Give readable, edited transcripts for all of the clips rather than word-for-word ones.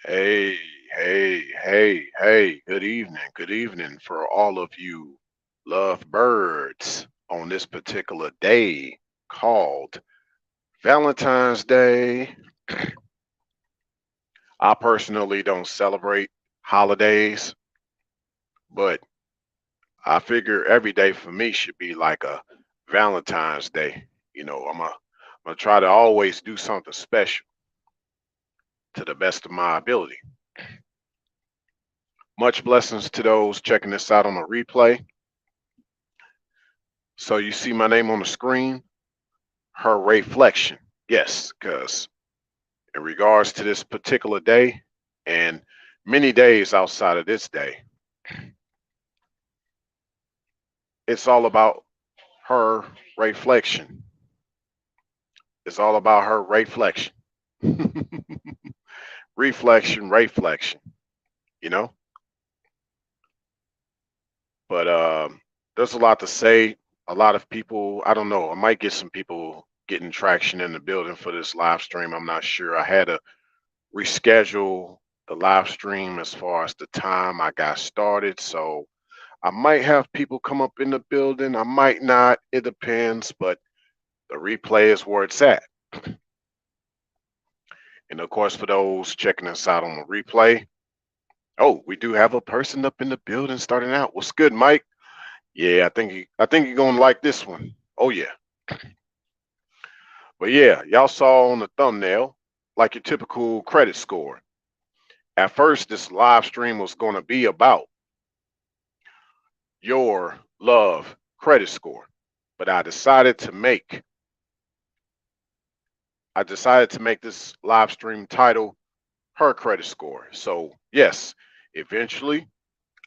Hey, hey, good evening for all of you lovebirds on this particular day called Valentine's Day. I personally don't celebrate holidays, but I figure every day for me should be like a Valentine's Day. I'm gonna try to always do something special to the best of my ability. Much blessings to those checking this out on a replay. So you see my name on the screen, her reflection. Yes, because in regards to this particular day and many days outside of this day, it's all about her reflection. It's all about her reflection. reflection, you know? But there's a lot to say. A lot of people, I don't know, I might get some people getting traction in the building for this live stream. I'm not sure. I had to reschedule the live stream as far as the time I got started. So I might have people come up in the building. I might not. It depends, but the replay is where it's at. And of course, for those checking us out on the replay, oh, we do have a person up in the building starting out. What's good, Mike? Yeah, I think you're gonna like this one. Oh yeah. But yeah, y'all saw on the thumbnail, like your typical credit score. At first, this live stream was gonna be about your love credit score. But I decided to make this live stream title her credit score. So yes, eventually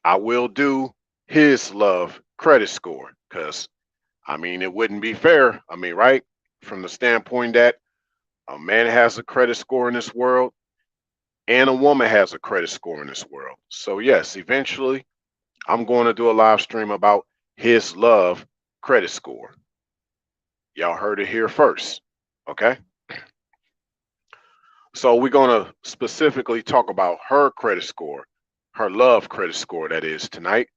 I will do his love credit score because I mean it wouldn't be fair. I mean, right? From the standpoint that a man has a credit score in this world and a woman has a credit score in this world. So yes, eventually I'm going to do a live stream about his love credit score. Y'all heard it here first. Okay. So we're going to specifically talk about her credit score, her love credit score, that is, tonight.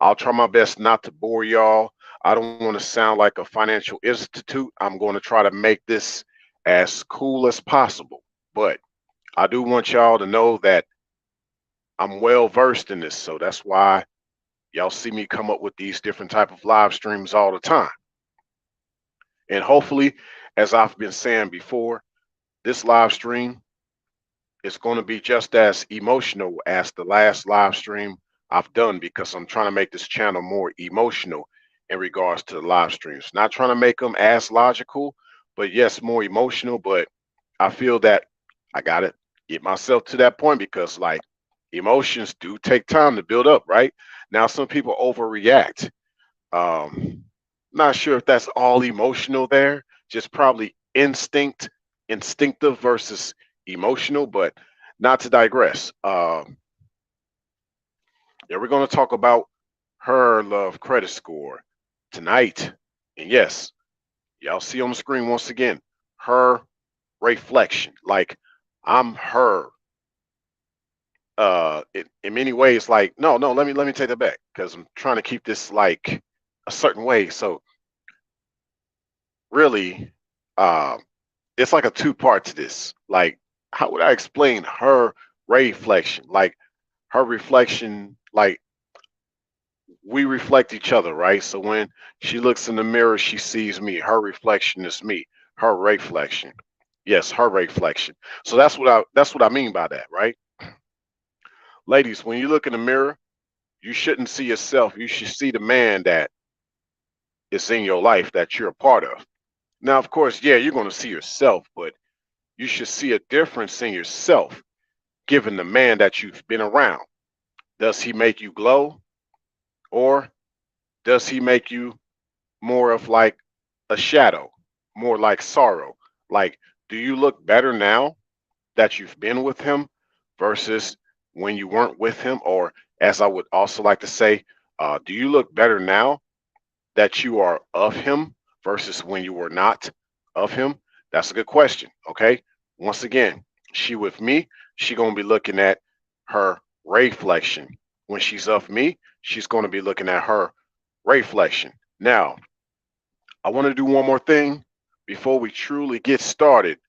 I'll try my best not to bore y'all. I don't want to sound like a financial institute. I'm going to try to make this as cool as possible. But I do want y'all to know that I'm well versed in this. So that's why y'all see me come up with these different type of live streams all the time. And hopefully, as I've been saying before, this live stream is going to be just as emotional as the last live stream I've done because I'm trying to make this channel more emotional in regards to the live streams. Not trying to make them as logical, but yes, more emotional. But I feel that I got to get myself to that point because, like, emotions do take time to build up, right? Now, some people overreact. Not sure if that's all emotional there, just probably instinctive versus emotional, but not to digress. Yeah, we're going to talk about her love credit score tonight. And yes, y'all see on the screen once again, her reflection. Like I'm her. In many ways, like no, let me take that back because I'm trying to keep this like a certain way. So really, uh, it's like a two part to this. Like, how would I explain her reflection? Like her reflection, like we reflect each other, right? So when she looks in the mirror, she sees me. Her reflection is me. Her reflection. Yes, her reflection. So that's what I mean by that, right? Ladies, when you look in the mirror, you shouldn't see yourself. You should see the man that is in your life that you're a part of. Now, of course, yeah, you're going to see yourself, but you should see a difference in yourself given the man that you've been around. Does he make you glow or does he make you more of like a shadow, more like sorrow? Like, do you look better now that you've been with him versus when you weren't with him? Or, as I would also like to say, do you look better now that you are of him versus when you were not of him? That's a good question. Okay. Once again, she with me, She's going to be looking at her reflection. When she's of me, she's going to be looking at her reflection. Now, I want to do one more thing before we truly get started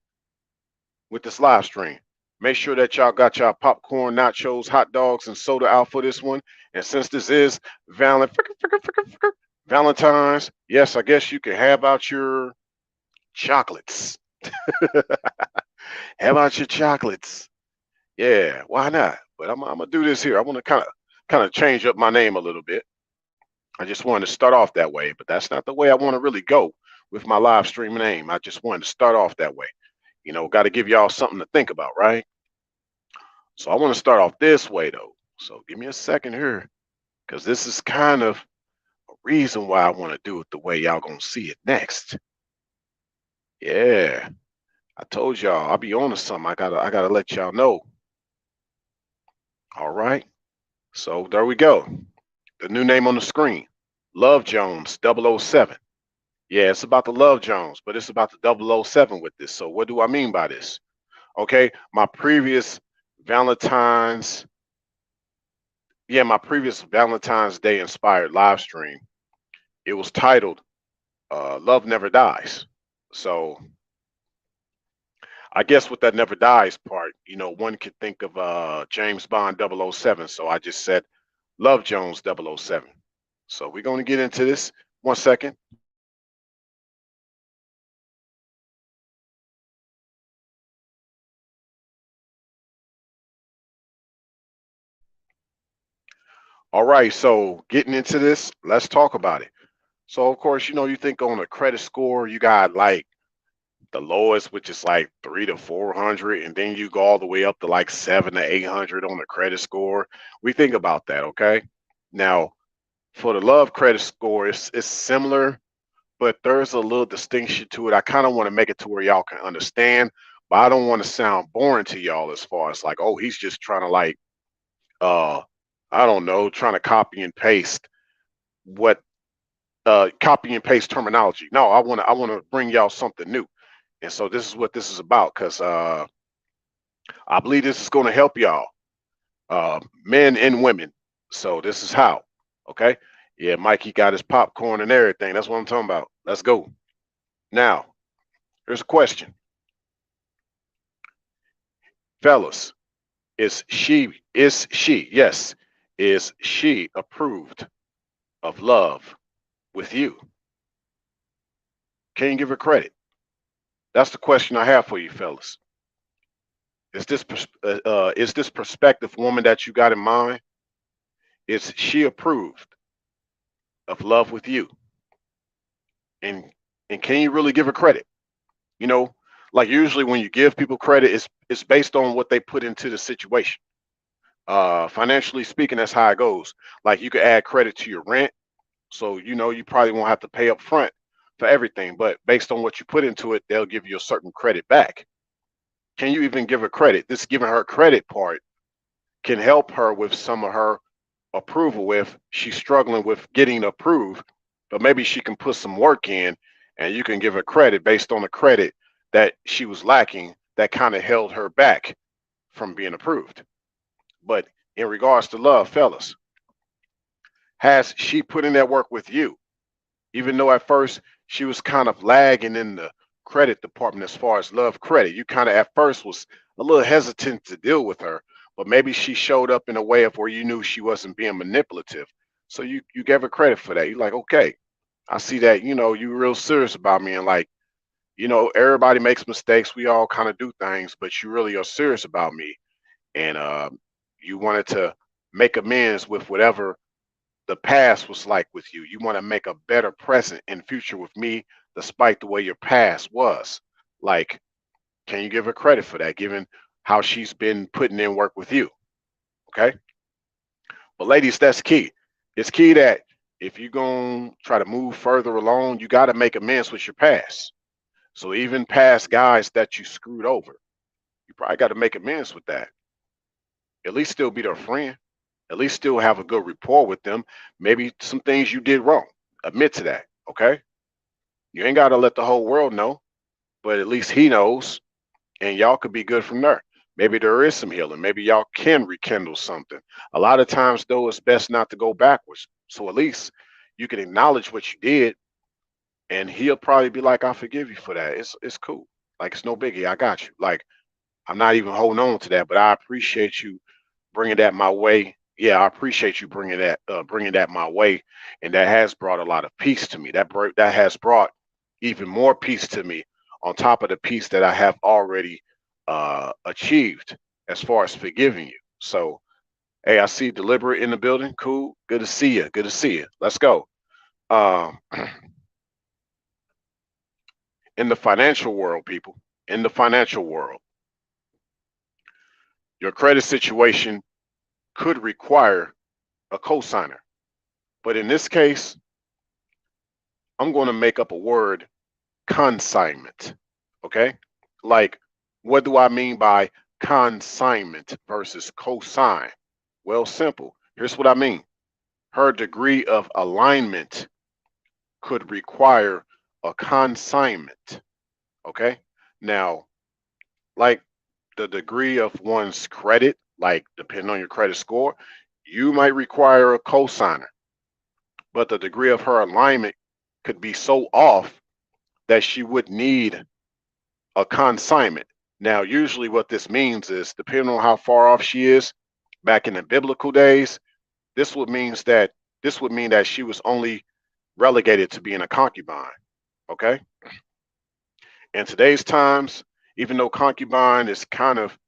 with this live stream. Make sure that y'all got y'all popcorn, nachos, hot dogs, and soda out for this one. And since this is Valentine's, yes, I guess you can have out your chocolates. Have out your chocolates. Yeah, why not? But I'm gonna do this here. I want to kind of change up my name a little bit. I just wanted to start off that way, but that's not the way I want to really go with my live stream name. I just wanted to start off that way. Got to give y'all something to think about, right? So I want to start off this way though. So give me a second here, because this is kind of a reason why I want to do it the way y'all gonna see it next. Yeah, I told y'all I'll be on to something. I gotta let y'all know. All right. So there we go. The new name on the screen, Love Jones 007. Yeah, it's about the Love Jones, but it's about the 007 with this. So what do I mean by this? Okay, my previous Valentine's, my previous Valentine's Day inspired live stream, it was titled Love Never Dies. So I guess with that never dies part, one could think of James Bond 007. So I just said Love Jones 007. So we're going to get into this. 1 second. All right, so getting into this, let's talk about it. So of course, you think on a credit score, you got like the lowest, which is like 300 to 400, and then you go all the way up to like 700 to 800 on the credit score. We think about that, okay? Now, for the love credit score, it's similar, but there's a little distinction to it. I kind of want to make it to where y'all can understand, but I don't want to sound boring to y'all as far as like, oh, he's just trying to like, uh, I don't know, trying to copy and paste what copy and paste terminology. No, I want to bring y'all something new. And so this is what this is about, because I believe this is going to help y'all, men and women. So this is how. Okay. Yeah, Mikey got his popcorn and everything. That's what I'm talking about. Let's go. Now, here's a question. Fellas, yes, is she approved of love with you? Can you give her credit? That's the question I have for you, fellas. Is this prospective woman that you got in mind? Is she approved of love with you? And can you really give her credit? You know, like usually when you give people credit, it's based on what they put into the situation. Financially speaking, that's how it goes. Like you could add credit to your rent, so you probably won't have to pay up front for everything, but based on what you put into it, they'll give you a certain credit back. Can you even give her credit? This giving her credit part can help her with some of her approval if she's struggling with getting approved, but maybe she can put some work in and you can give her credit based on the credit that she was lacking that kind of held her back from being approved. But in regards to love, fellas, has she put in that work with you? Even though at first she was kind of lagging in the credit department as far as love credit, you kind of at first was a little hesitant to deal with her, but maybe she showed up in a way of where you knew she wasn't being manipulative. So you gave her credit for that. You're like, okay, I see that, you real serious about me. And like, everybody makes mistakes. We all kind of do things, but you really are serious about me. And you wanted to make amends with whatever the past was like with you. You want to make a better present and future with me, despite the way your past was. Like, can you give her credit for that, given how she's been putting in work with you? Okay. But ladies, that's key. It's key that if you're going to try to move further along, you got to make amends with your past. So even past guys that you screwed over, you probably got to make amends with that. At least still be their friend. At least still have a good rapport with them. Maybe some things you did wrong. Admit to that. Okay. You ain't got to let the whole world know, but at least he knows, and y'all could be good from there. Maybe there is some healing. Maybe y'all can rekindle something. A lot of times, though, it's best not to go backwards. So at least you can acknowledge what you did, and he'll probably be like, "I forgive you for that. It's cool. Like it's no biggie. I got you. Like I'm not even holding on to that, but I appreciate you bringing that my way. Yeah, I appreciate you bringing that my way, and that has brought a lot of peace to me. That has brought even more peace to me on top of the peace that I have already achieved as far as forgiving you. So, hey, I see Deliberate in the building. Cool. Good to see you. Good to see you. Let's go. Um, in the financial world, people, in the financial world, your credit situation could require a cosigner. But in this case, I'm going to make up a word, consignment. Okay? Like, what do I mean by consignment versus cosign? Well, simple. Here's what I mean. Her degree of alignment could require a consignment. Okay? Now, like the degree of one's credit, like depending on your credit score, you might require a cosigner, but the degree of her alignment could be so off that she would need a consignment. Now, usually what this means is, depending on how far off she is, back in the biblical days, this would means that this would mean that she was only relegated to being a concubine. Okay. In today's times, even though concubine is kind of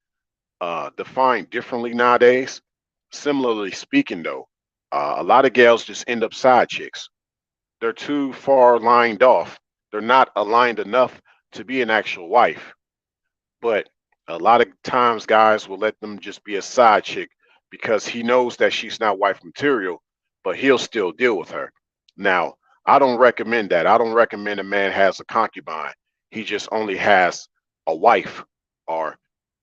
defined differently nowadays, similarly speaking, though, a lot of gals just end up side chicks. They're too far lined off. They're not aligned enough to be an actual wife. But a lot of times, guys will let them just be a side chick because he knows that she's not wife material, but he'll still deal with her. Now, I don't recommend that. I don't recommend a man has a concubine. He just only has a wife or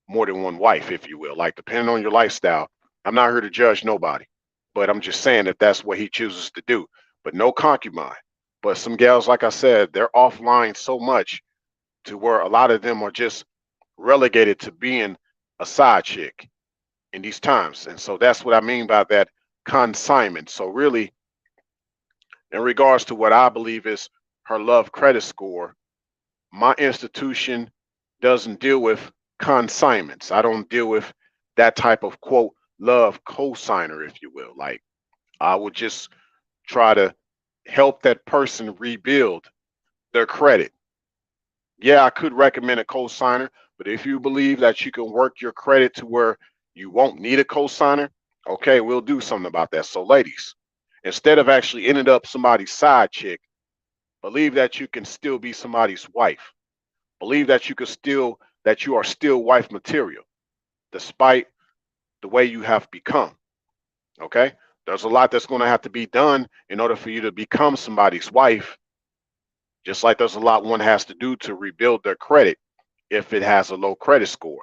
more than one wife, if you will. Like, depending on your lifestyle, I'm not here to judge nobody, but I'm just saying that that's what he chooses to do. But no concubine. But some gals, like I said, they're offline so much to where a lot of them are just relegated to being a side chick in these times. And so that's what I mean by that consignment. So really, in regards to what I believe is her love credit score, my institution doesn't deal with consignments. I don't deal with that type of quote love cosigner, if you will. Like I would just try to help that person rebuild their credit. Yeah, I could recommend a cosigner, but if you believe that you can work your credit to where you won't need a cosigner, okay, we'll do something about that. So, ladies, instead of actually ending up somebody's side chick, believe that you can still be somebody's wife. Believe that you are still wife material, despite the way you have become. Okay, there's a lot that's going to have to be done in order for you to become somebody's wife. Just like there's a lot one has to do to rebuild their credit if it has a low credit score.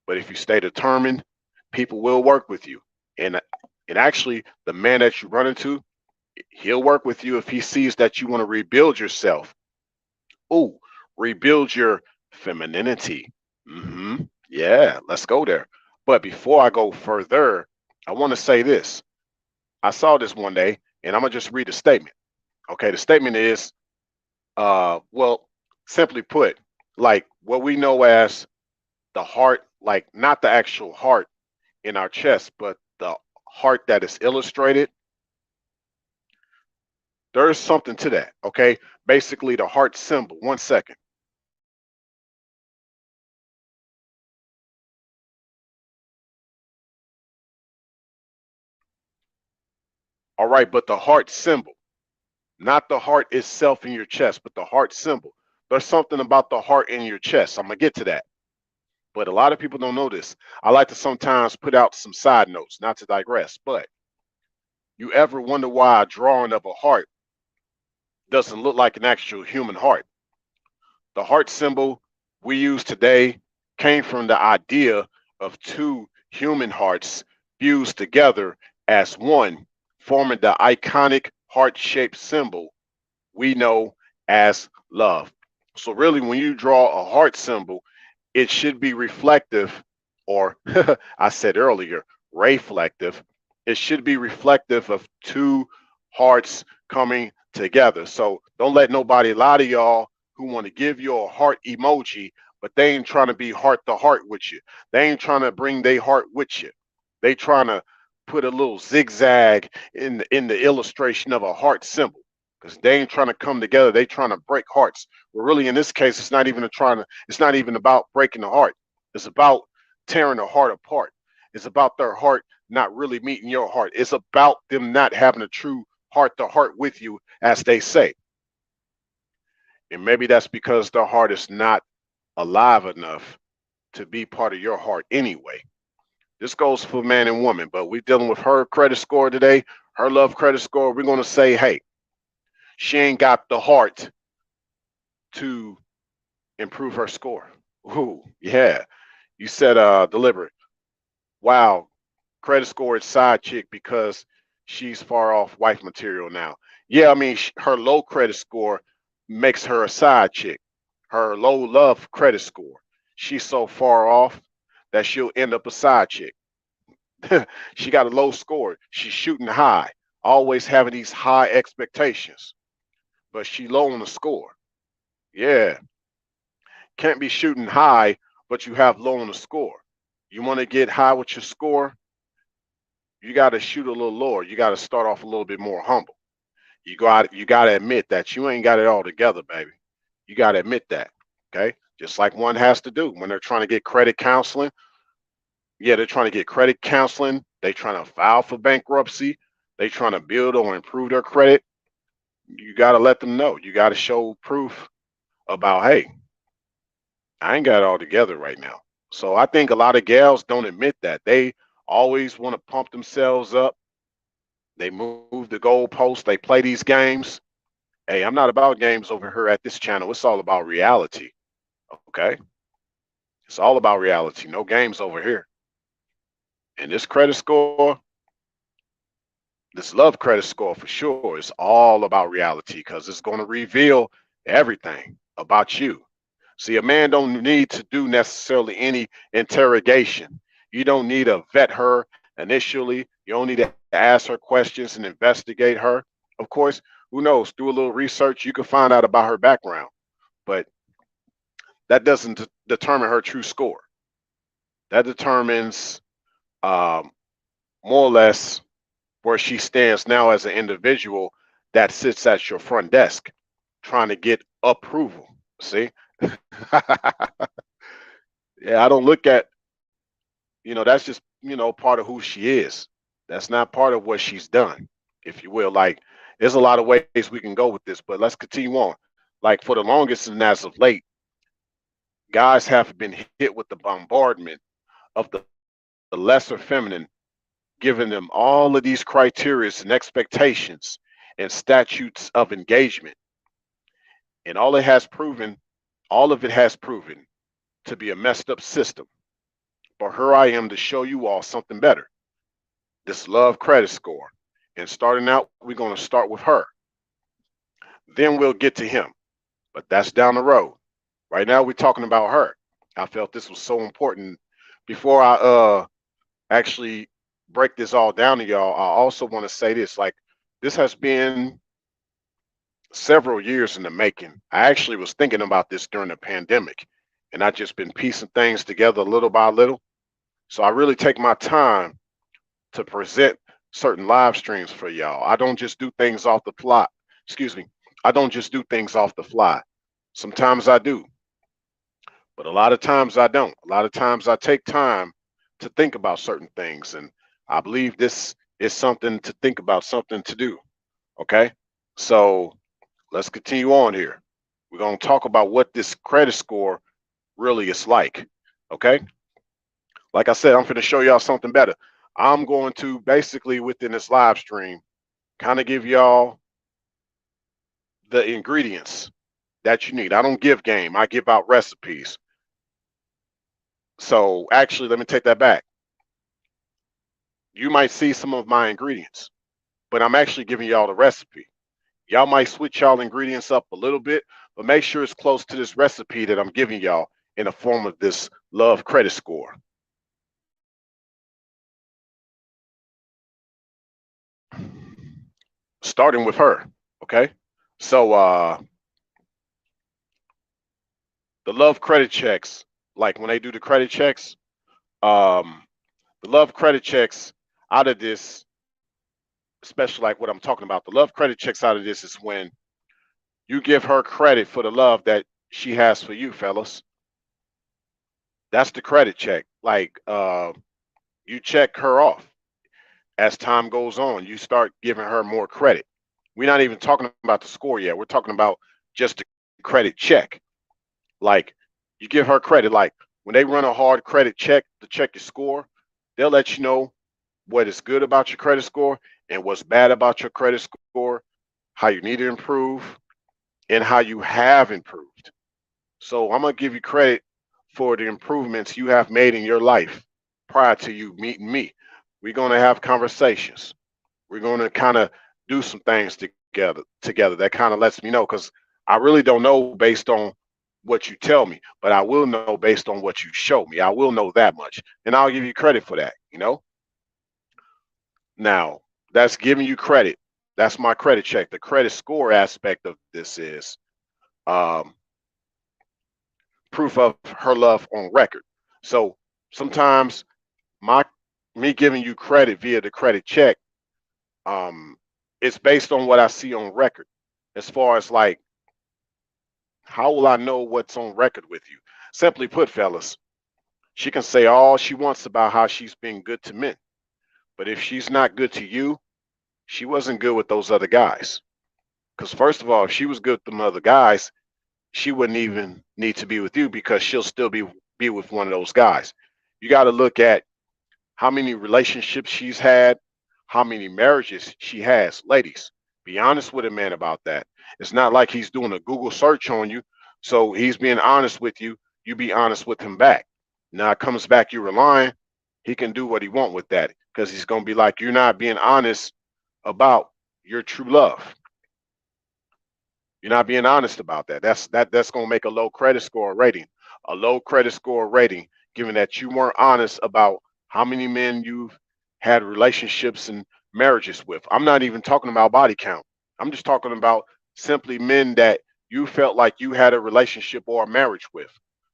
But if you stay determined, people will work with you. And and actually, the man that you run into, he'll work with you if he sees that you want to rebuild yourself. Ooh, rebuild your femininity. Yeah, let's go there. But before I go further, I want to say this. I saw this one day, and I'm gonna just read the statement. Okay, the statement is, well, simply put, like what we know as the heart, like not the actual heart in our chest, but the heart that is illustrated. There's something to that. Okay, basically the heart symbol. One second. All right, but the heart symbol, not the heart itself in your chest, but the heart symbol. There's something about the heart in your chest. I'm gonna get to that. But a lot of people don't know this. I like to sometimes put out some side notes, not to digress, but you ever wonder why a drawing of a heart doesn't look like an actual human heart? The heart symbol we use today came from the idea of two human hearts fused together as one, forming the iconic heart shaped symbol we know as love. So, really, when you draw a heart symbol, it should be reflective or I said earlier, reflective. It should be reflective of two hearts coming together. So don't let nobody lie to y'all who want to give you a heart emoji, but they ain't trying to be heart to heart with you. They ain't trying to bring their heart with you. They trying to put a little zigzag in the illustration of a heart symbol, because they ain't trying to come together. They trying to break hearts. Well, really, in this case, it's not even about breaking the heart. It's about tearing the heart apart. It's about their heart not really meeting your heart. It's about them not having a true heart to heart with you, as they say. And maybe that's because their heart is not alive enough to be part of your heart anyway. This goes for man and woman, but we're dealing with her credit score today, her love credit score. We're going to say, hey, she ain't got the heart to improve her score. Ooh, yeah. You said deliberate. Wow, credit score is side chick because she's far off wife material now. Yeah, I mean, her low credit score makes her a side chick. Her low love credit score, she's so far off that she'll end up a side chick. She got a low score. She's shooting high, always having these high expectations, but she low on the score. Yeah, can't be shooting high, but you have low on the score. You want to get high with your score, you got to shoot a little lower. You got to start off a little bit more humble. You got to admit that you ain't got it all together, baby. You got to admit that. Okay, just like one has to do when they're trying to get credit counseling. Yeah, they're trying to get credit counseling. They trying to file for bankruptcy. They trying to build or improve their credit. You got to let them know. You got to show proof about, hey, I ain't got it all together right now. So I think a lot of gals don't admit that. They always want to pump themselves up. They move the goalposts. They play these games. Hey, I'm not about games over here at this channel. It's all about reality. Okay. It's all about reality. No games over here. And this credit score, this love credit score for sure, is all about reality because it's going to reveal everything about you. See, a man don't need to do necessarily any interrogation. You don't need to vet her initially. You don't need to ask her questions and investigate her. Of course, who knows? Do a little research. You can find out about her background, but that doesn't determine her true score. That determines um, more or less where she stands now as an individual that sits at your front desk trying to get approval. See? Yeah, I don't look at, that's just, part of who she is. That's not part of what she's done, if you will. Like, there's a lot of ways we can go with this, but let's continue on. Like, for the longest and as of late, guys have been hit with the bombardment of the lesser feminine, giving them all of these criteria and expectations and statutes of engagement. And all of it has proven to be a messed up system. But here I am to show you all something better. This love credit score. And starting out, we're going to start with her. Then we'll get to him. But that's down the road. Right now, we're talking about her. I felt this was so important. Before I actually break this all down to y'all, I also want to say this. Like, this has been several years in the making. I actually was thinking about this during the pandemic, and I just been piecing things together little by little. So I really take my time to present certain live streams for y'all. I don't just do things off the fly. Excuse me. I don't just do things off the fly. Sometimes I do, but a lot of times I don't. A lot of times I take time to think about certain things, and I believe this is something to think about, something to do. Okay, so let's continue on here. We're going to talk about what this credit score really is like. Okay, like I said, I'm going to show y'all something better. I'm going to basically within this live stream kind of give y'all the ingredients that you need. I don't give game, I give out recipes. So actually, let me take that back. You might see some of my ingredients, but I'm actually giving y'all the recipe. Y'all might switch y'all ingredients up a little bit, but make sure it's close to this recipe that I'm giving y'all in the form of this love credit score. starting with her. Okay. So the love credit checks, like when they do the credit checks, um, the love credit checks out of this, especially like what I'm talking about, the love credit checks out of this is when you give her credit for the love that she has for you, fellas. That's the credit check. Like you check her off. As time goes on, you start giving her more credit. We're not even talking about the score yet. We're talking about just the credit check. Like you give her credit. Like when they run a hard credit check to check your score, they'll let you know what is good about your credit score and what's bad about your credit score, how you need to improve, and how you have improved. So I'm gonna give you credit for the improvements you have made in your life prior to you meeting me. We're gonna have conversations. We're gonna kind of do some things together. That kind of lets me know because I really don't know based on what you tell me, but I will know based on what you show me. I will know that much, and I'll give you credit for that. Now that's giving you credit. That's my credit check. The credit score aspect of this is um, proof of her love on record. So sometimes my me giving you credit via the credit check, um, it's based on what I see on record. As far as like, how will I know what's on record with you? Simply put, fellas, she can say all she wants about how she's been good to men, but if she's not good to you, she wasn't good with those other guys. Because first of all, if she was good with them other guys, she wouldn't even need to be with you because she'll still be with one of those guys. You got to look at how many relationships she's had, how many marriages she has. Ladies, be honest with a man about that. It's not like he's doing a Google search on you. So he's being honest with you. You be honest with him back. Now it comes back you were lying. He can do what he want with that because he's going to be like, you're not being honest about your true love. You're not being honest about that. That's going to make a low credit score rating. A low credit score rating, given that you weren't honest about how many men you've had relationships and marriages with. I'm not even talking about body count. I'm just talking about simply men that you felt like you had a relationship or a marriage with.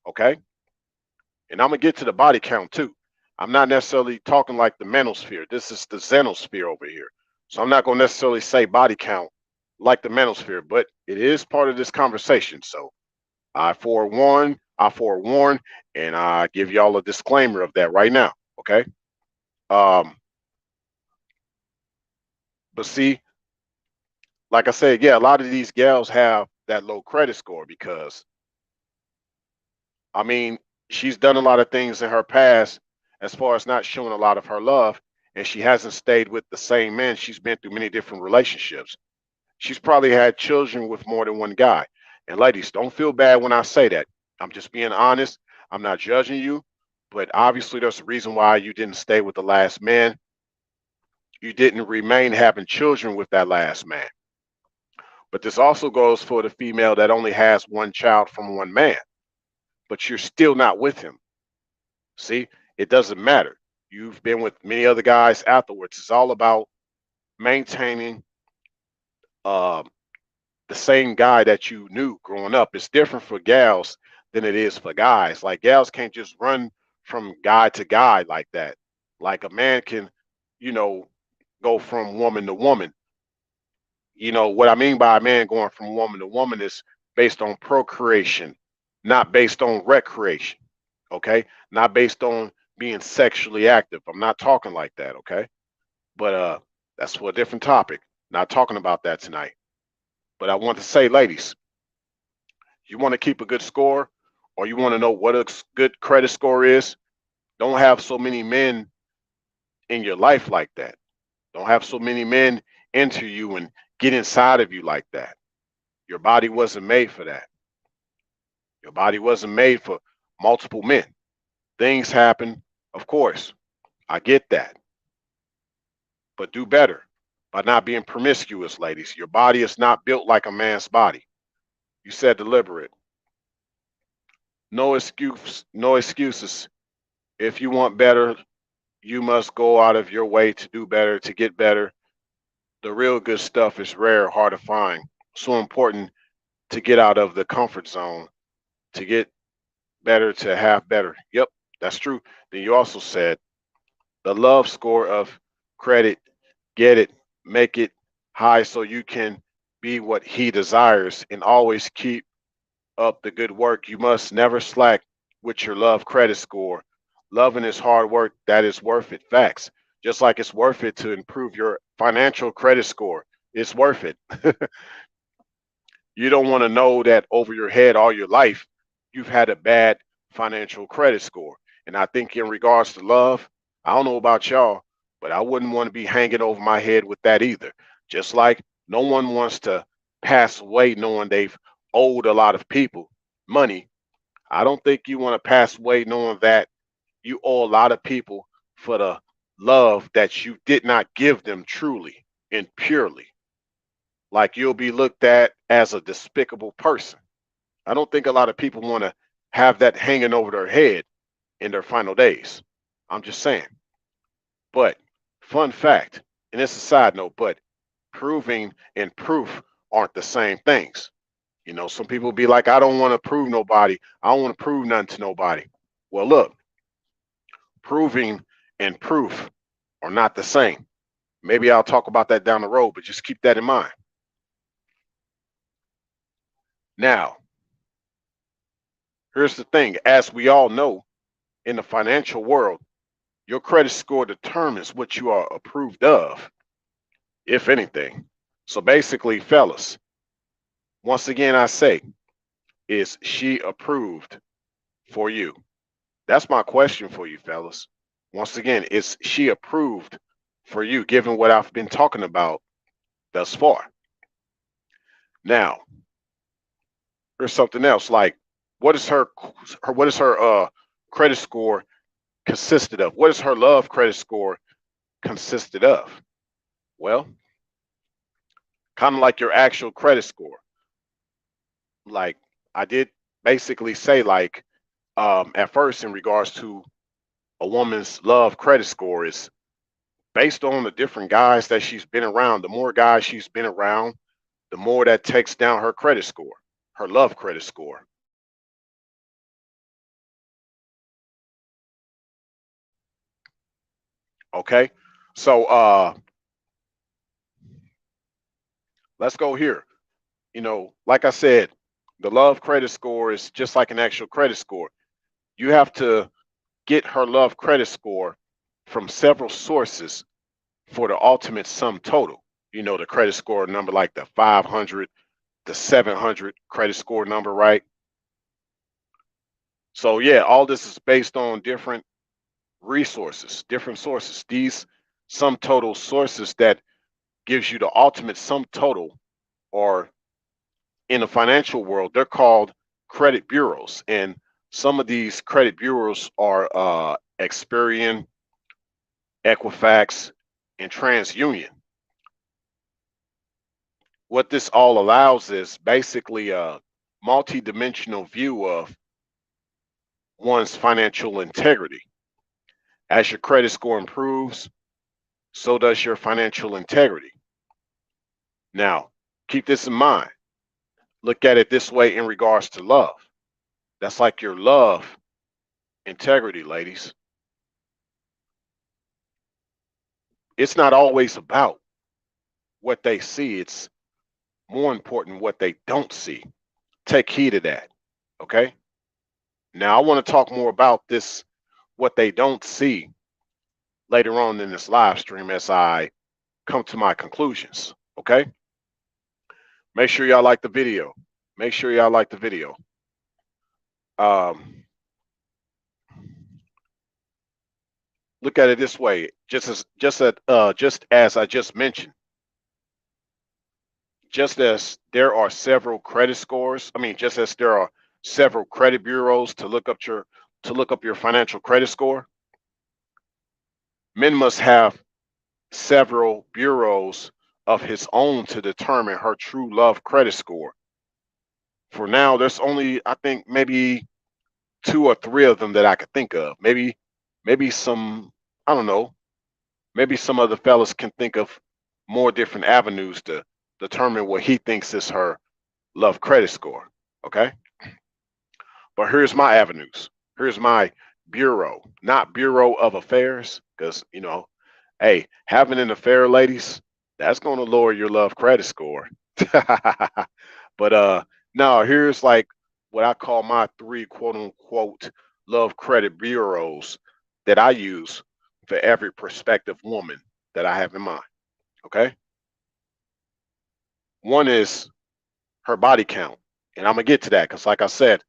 Okay? And I'm gonna get to the body count too. I'm not necessarily talking like the manosphere. This is the xenosphere over here. So I'm not gonna necessarily say body count like the manosphere, but it is part of this conversation. So I forewarn, and I give y'all a disclaimer of that right now. Okay. Um, but see, like I said, yeah, a lot of these gals have that low credit score because I mean, she's done a lot of things in her past as far as not showing a lot of her love, and she hasn't stayed with the same man. She's been through many different relationships. She's probably had children with more than one guy. And ladies, don't feel bad when I say that. I'm just being honest. I'm not judging you, but obviously there's a reason why you didn't stay with the last man. You didn't remain having children with that last man. But this also goes for the female that only has one child from one man, but you're still not with him. See, it doesn't matter. You've been with many other guys afterwards. It's all about maintaining um, the same guy that you knew growing up. It's different for gals than it is for guys. Like gals can't just run from guy to guy like that. Like a man can, you know, go from woman to woman. What I mean by a man going from woman to woman is based on procreation, not based on recreation. Okay, not based on being sexually active. I'm not talking like that. Okay, but that's for a different topic. Not talking about that tonight. But I want to say, ladies, you want to keep a good score, or you want to know what a good credit score is. Don't have so many men in your life like that. Don't have so many men enter you and get inside of you like that. Your body wasn't made for that. Your body wasn't made for multiple men. Things happen, of course. I get that. But do better by not being promiscuous, ladies. Your body is not built like a man's body. You said deliberate. No excuse, no excuses. If you want better, you must go out of your way to do better, to get better. The real good stuff is rare, hard to find. So important to get out of the comfort zone, to get better, to have better. Yep, that's true. Then you also said the love score of credit, get it, make it high so you can be what he desires and always keep up the good work. You must never slack with your love credit score. Loving is hard work that is worth it. Facts. Just like it's worth it to improve your financial credit score. It's worth it. You don't want to know that over your head all your life you've had a bad financial credit score. And I think in regards to love, I don't know about y'all, but I wouldn't want to be hanging over my head with that either. Just like no one wants to pass away knowing they've owed a lot of people money. I don't think you want to pass away knowing that you owe a lot of people for the love that you did not give them truly and purely. Like you'll be looked at as a despicable person. I don't think a lot of people want to have that hanging over their head in their final days. I'm just saying. But fun fact, and it's a side note, but proving and proof aren't the same things. You know, some people be like, I don't want to prove nobody. I don't want to prove nothing to nobody. Well, look, proving and proof are not the same. Maybe I'll talk about that down the road, but just keep that in mind. Now, here's the thing. As we all know, in the financial world, your credit score determines what you are approved of, if anything. So basically, fellas, once again, I say, is she approved for you? That's my question for you, fellas. Once again, is she approved for you, given what I've been talking about thus far? Now, here's something else. Like, what is her credit score consisted of? What is her love credit score consisted of? Well, kind of like your actual credit score. Like I did basically say, like at first, in regards to a woman's love credit score is based on the different guys that she's been around. The more guys she's been around, the more that takes down her credit score, her love credit score. Okay. So let's go here. You know, like I said, the love credit score is just like an actual credit score. You have to get her love credit score from several sources for the ultimate sum total. You know, the credit score number, like the 500, the 700 credit score number, right? So, yeah, all this is based on different resources, different sources. These sum total sources that gives you the ultimate sum total, or in the financial world, they're called credit bureaus. And some of these credit bureaus are Experian, Equifax, and TransUnion. What this all allows is basically a multi-dimensional view of one's financial integrity. As your credit score improves, so does your financial integrity. Now, keep this in mind. Look at it this way in regards to love. That's like your love integrity, ladies. It's not always about what they see, it's more important what they don't see. Take heed of that. Okay. Now, I want to talk more about this, what they don't see, later on in this live stream as I come to my conclusions. Okay. Make sure y'all like the video. Make sure y'all like the video. Um, look at it this way. Just as I just mentioned, just as there are several credit scores, I mean, just as there are several credit bureaus to look up your financial credit score, men must have several bureaus of his own to determine her true love credit score. For now, there's only, I think, maybe two or three of them that I could think of. Maybe some, I don't know, maybe some other fellas can think of more different avenues to determine what he thinks is her love credit score. Okay. But here's my avenues. Here's my bureau, not Bureau of Affairs, because, hey, having an affair, ladies, that's going to lower your love credit score. But no, here's like what I call my three quote unquote love credit bureaus that I use for every prospective woman that I have in mind. Okay. One is her body count. And I'm gonna get to that because, like I said,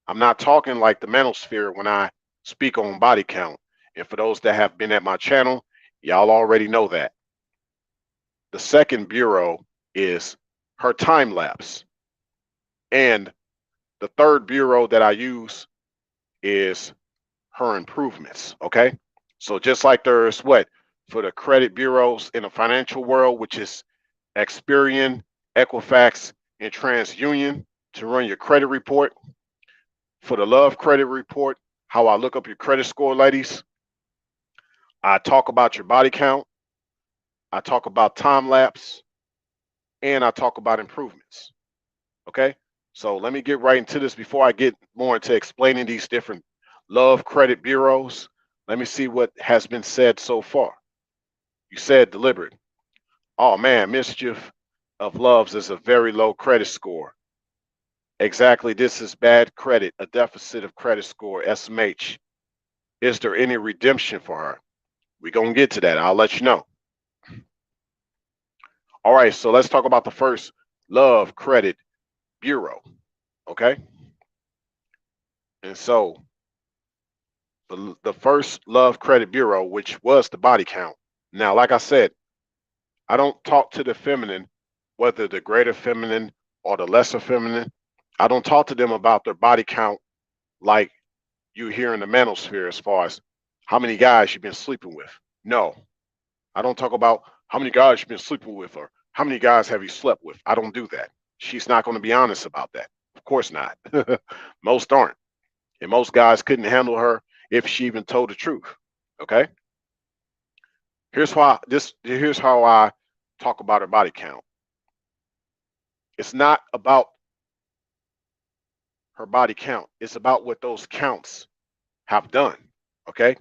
I'm not talking like the manosphere when I speak on body count. And for those that have been at my channel, y'all already know that. The second bureau is her time lapse. And the third bureau that I use is her improvements. Okay. So just like there's what for the credit bureaus in the financial world, which is Experian, Equifax, and TransUnion to run your credit report. For the love credit report, how I look up your credit score, ladies, I talk about your body count, I talk about time lapse, and I talk about improvements. Okay. So let me get right into this before I get more into explaining these different love credit bureaus. Let me see what has been said so far. You said deliberate. Oh man, mischief of loves is a very low credit score. Exactly, this is bad credit, a deficit of credit score, SMH. Is there any redemption for her? We're going to get to that. I'll let you know. All right, so let's talk about the first love credit bureau. Okay. And so the first love credit bureau, which was the body count. Now, like I said, I don't talk to the feminine, whether the greater feminine or the lesser feminine. I don't talk to them about their body count like you hear in the manosphere as far as how many guys you've been sleeping with. No, I don't talk about how many guys you've been sleeping with or how many guys have you slept with. I don't do that. She's not going to be honest about that. Of course not. Most aren't. And most guys couldn't handle her if she even told the truth. Okay. Here's how I talk about her body count. It's not about her body count. It's about what those counts have done. Okay.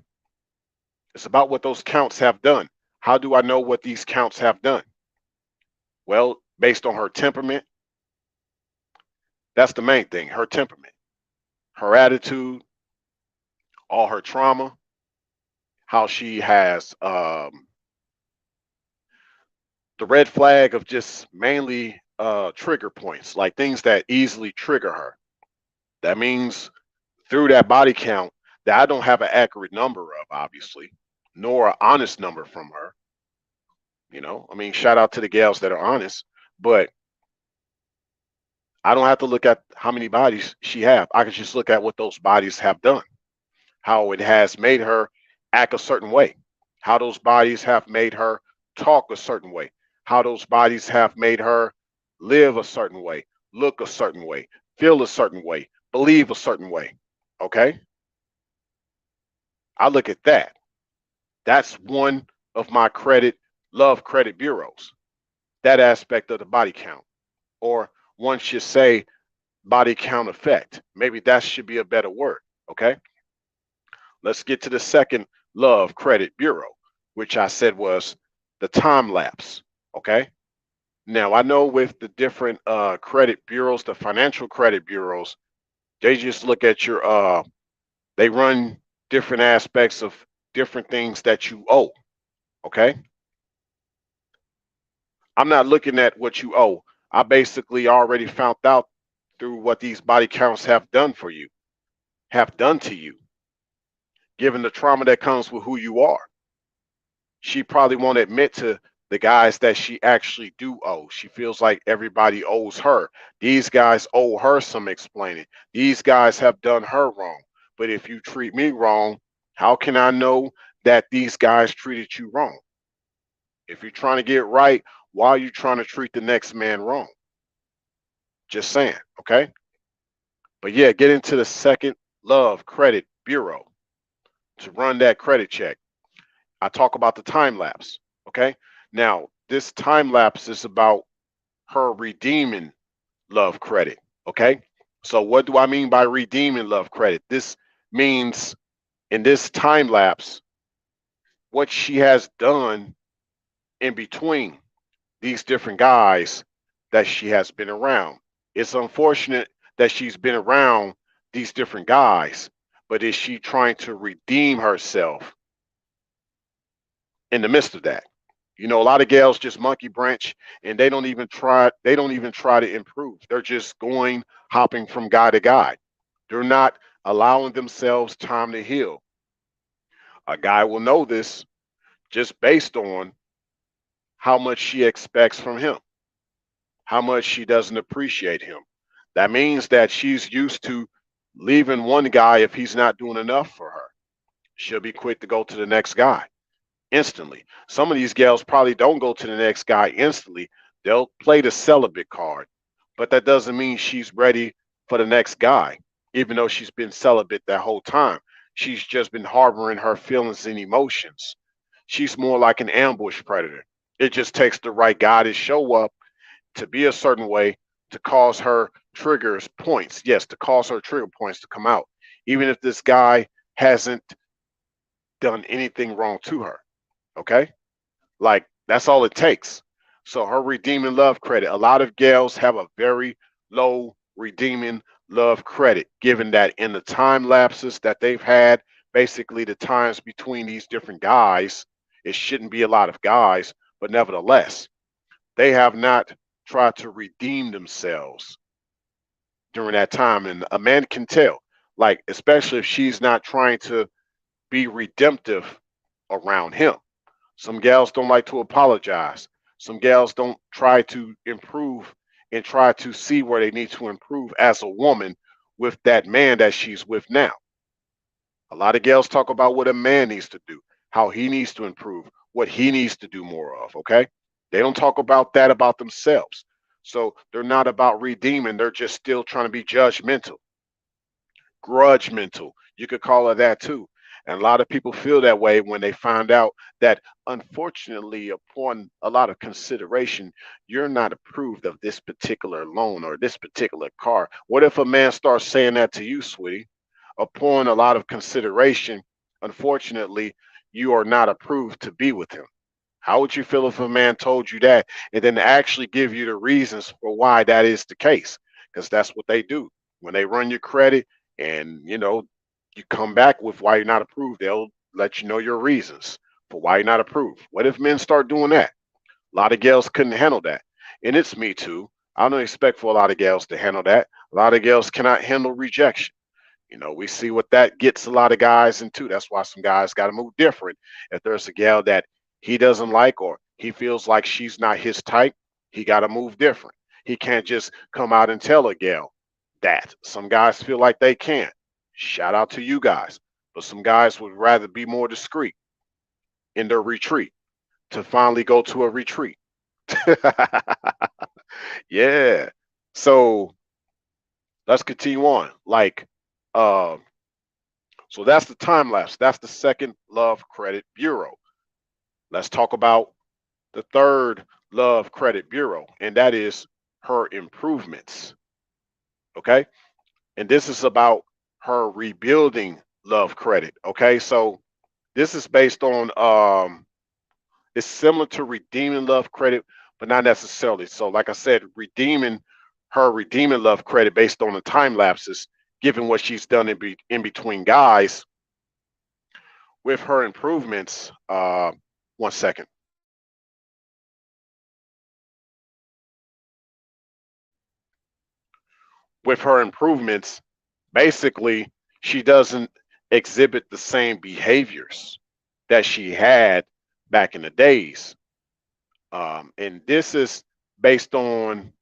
It's about what those counts have done. How do I know what these counts have done? Well, based on her temperament, that's the main thing, her temperament, her attitude, all her trauma, how she has the red flag of just mainly trigger points, like things that easily trigger her. That means through that body count that I don't have an accurate number of, obviously, nor an honest number from her. I mean, shout out to the gals that are honest, but I don't have to look at how many bodies she have. I can just look at what those bodies have done, how it has made her act a certain way, how those bodies have made her talk a certain way, how those bodies have made her live a certain way, look a certain way, feel a certain way, believe a certain way. Okay. I look at that. That's one of my love credit bureaus, that aspect of the body count, or one should say body count effect. Maybe that should be a better word. Okay. Let's get to the second love credit bureau, which I said was the time lapse. Okay. Now I know with the different credit bureaus, the financial credit bureaus, they just look at your they run different aspects of different things that you owe. Okay. I'm not looking at what you owe. I basically already found out through what these body counts have done for you, have done to you, given the trauma that comes with who you are. She probably won't admit to the guys that she actually do owe. She feels like everybody owes her. These guys owe her some explaining. These guys have done her wrong. But if you treat me wrong, how can I know that these guys treated you wrong? If you're trying to get right, why are you trying to treat the next man wrong? Just saying, okay? But yeah, get into the second love credit bureau to run that credit check. I talk about the time lapse, okay? Now, this time lapse is about her redeeming love credit. Okay. So what do I mean by redeeming love credit? This means in this time lapse, what she has done in between these different guys that she has been around. It's unfortunate that she's been around these different guys, but is she trying to redeem herself in the midst of that? You know, a lot of gals just monkey branch and they don't even try to improve. They're just going hopping from guy to guy. They're not allowing themselves time to heal. A guy will know this just based on how much she expects from him, how much she doesn't appreciate him. That means that she's used to leaving one guy if he's not doing enough for her. She'll be quick to go to the next guy instantly. Some of these gals probably don't go to the next guy instantly. They'll play the celibate card, but that doesn't mean she's ready for the next guy, even though she's been celibate that whole time. She's just been harboring her feelings and emotions. She's more like an ambush predator. It just takes the right guy to show up to be a certain way to cause her triggers points. Yes, to cause her trigger points to come out, even if this guy hasn't done anything wrong to her. Okay. Like that's all it takes. So her redeeming love credit. A lot of gals have a very low redeeming love credit, given that in the time lapses that they've had, basically the times between these different guys, it shouldn't be a lot of guys, but nevertheless, they have not tried to redeem themselves during that time. And a man can tell, like, especially if she's not trying to be redemptive around him. Some gals don't like to apologize. Some gals don't try to improve and try to see where they need to improve as a woman with that man that she's with now. A lot of gals talk about what a man needs to do, how he needs to improve, what he needs to do more of. Okay. They don't talk about that about themselves. So they're not about redeeming. They're just still trying to be judgmental, grudge mental. You could call it that too. And a lot of people feel that way when they find out that, unfortunately, upon a lot of consideration, you're not approved of this particular loan or this particular car. What if a man starts saying that to you, sweetie? Upon a lot of consideration, unfortunately, you are not approved to be with him. How would you feel if a man told you that and then actually give you the reasons for why that is the case? Because that's what they do. When they run your credit and you come back with why you're not approved, they'll let you know your reasons for why you're not approved. What if men start doing that? A lot of gals couldn't handle that. And it's me too. I don't expect for a lot of gals to handle that. A lot of gals cannot handle rejection. We see what that gets a lot of guys into. That's why some guys got to move different. If there's a gal that he doesn't like or he feels like she's not his type, he got to move different. He can't just come out and tell a gal that. Some guys feel like they can't. Shout out to you guys. But some guys would rather be more discreet in their retreat to finally go to a retreat. Yeah. So let's continue on. Like, uh, so that's the time lapse. That's the second love credit bureau. Let's talk about the third love credit bureau, and that is her improvements. Okay. And this is about her rebuilding love credit. Okay. So this is based on, it's similar to redeeming love credit, but not necessarily. So, like I said, redeeming love credit based on the time lapses, given what she's done in between guys. With her improvements, one second. With her improvements, basically, she doesn't exhibit the same behaviors that she had back in the days. And this is based on,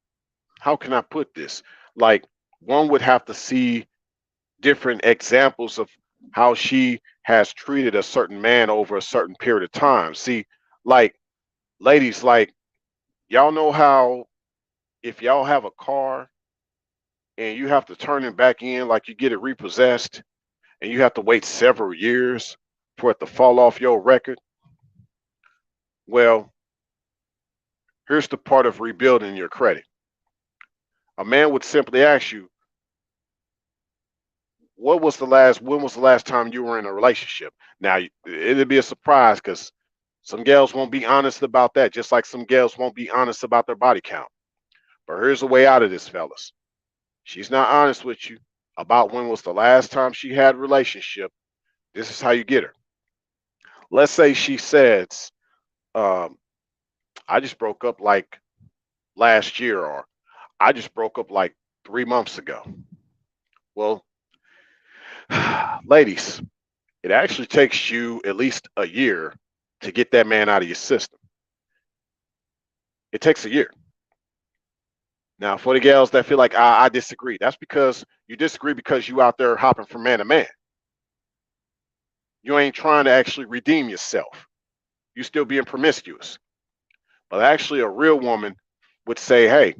how can I put this? Like, one would have to see different examples of how she has treated a certain man over a certain period of time. See, like, ladies, like, y'all know how if y'all have a car and you have to turn it back in, like you get it repossessed, and you have to wait several years for it to fall off your record. Well, Here's the part of rebuilding your credit. A man would simply ask you, when was the last time you were in a relationship? Now, it'd be a surprise because some gals won't be honest about that, just like some gals won't be honest about their body count. But here's the way out of this, fellas. She's not honest with you about when was the last time she had a relationship. This is how you get her. Let's say she says, um, I just broke up like last year, or I just broke up like 3 months ago. Well, ladies, it actually takes you at least a year to get that man out of your system. It takes a year. Now, for the gals that feel like I disagree, that's because you disagree because you out there hopping from man to man. You ain't trying to actually redeem yourself. You still being promiscuous. But actually, a real woman would say, "Hey,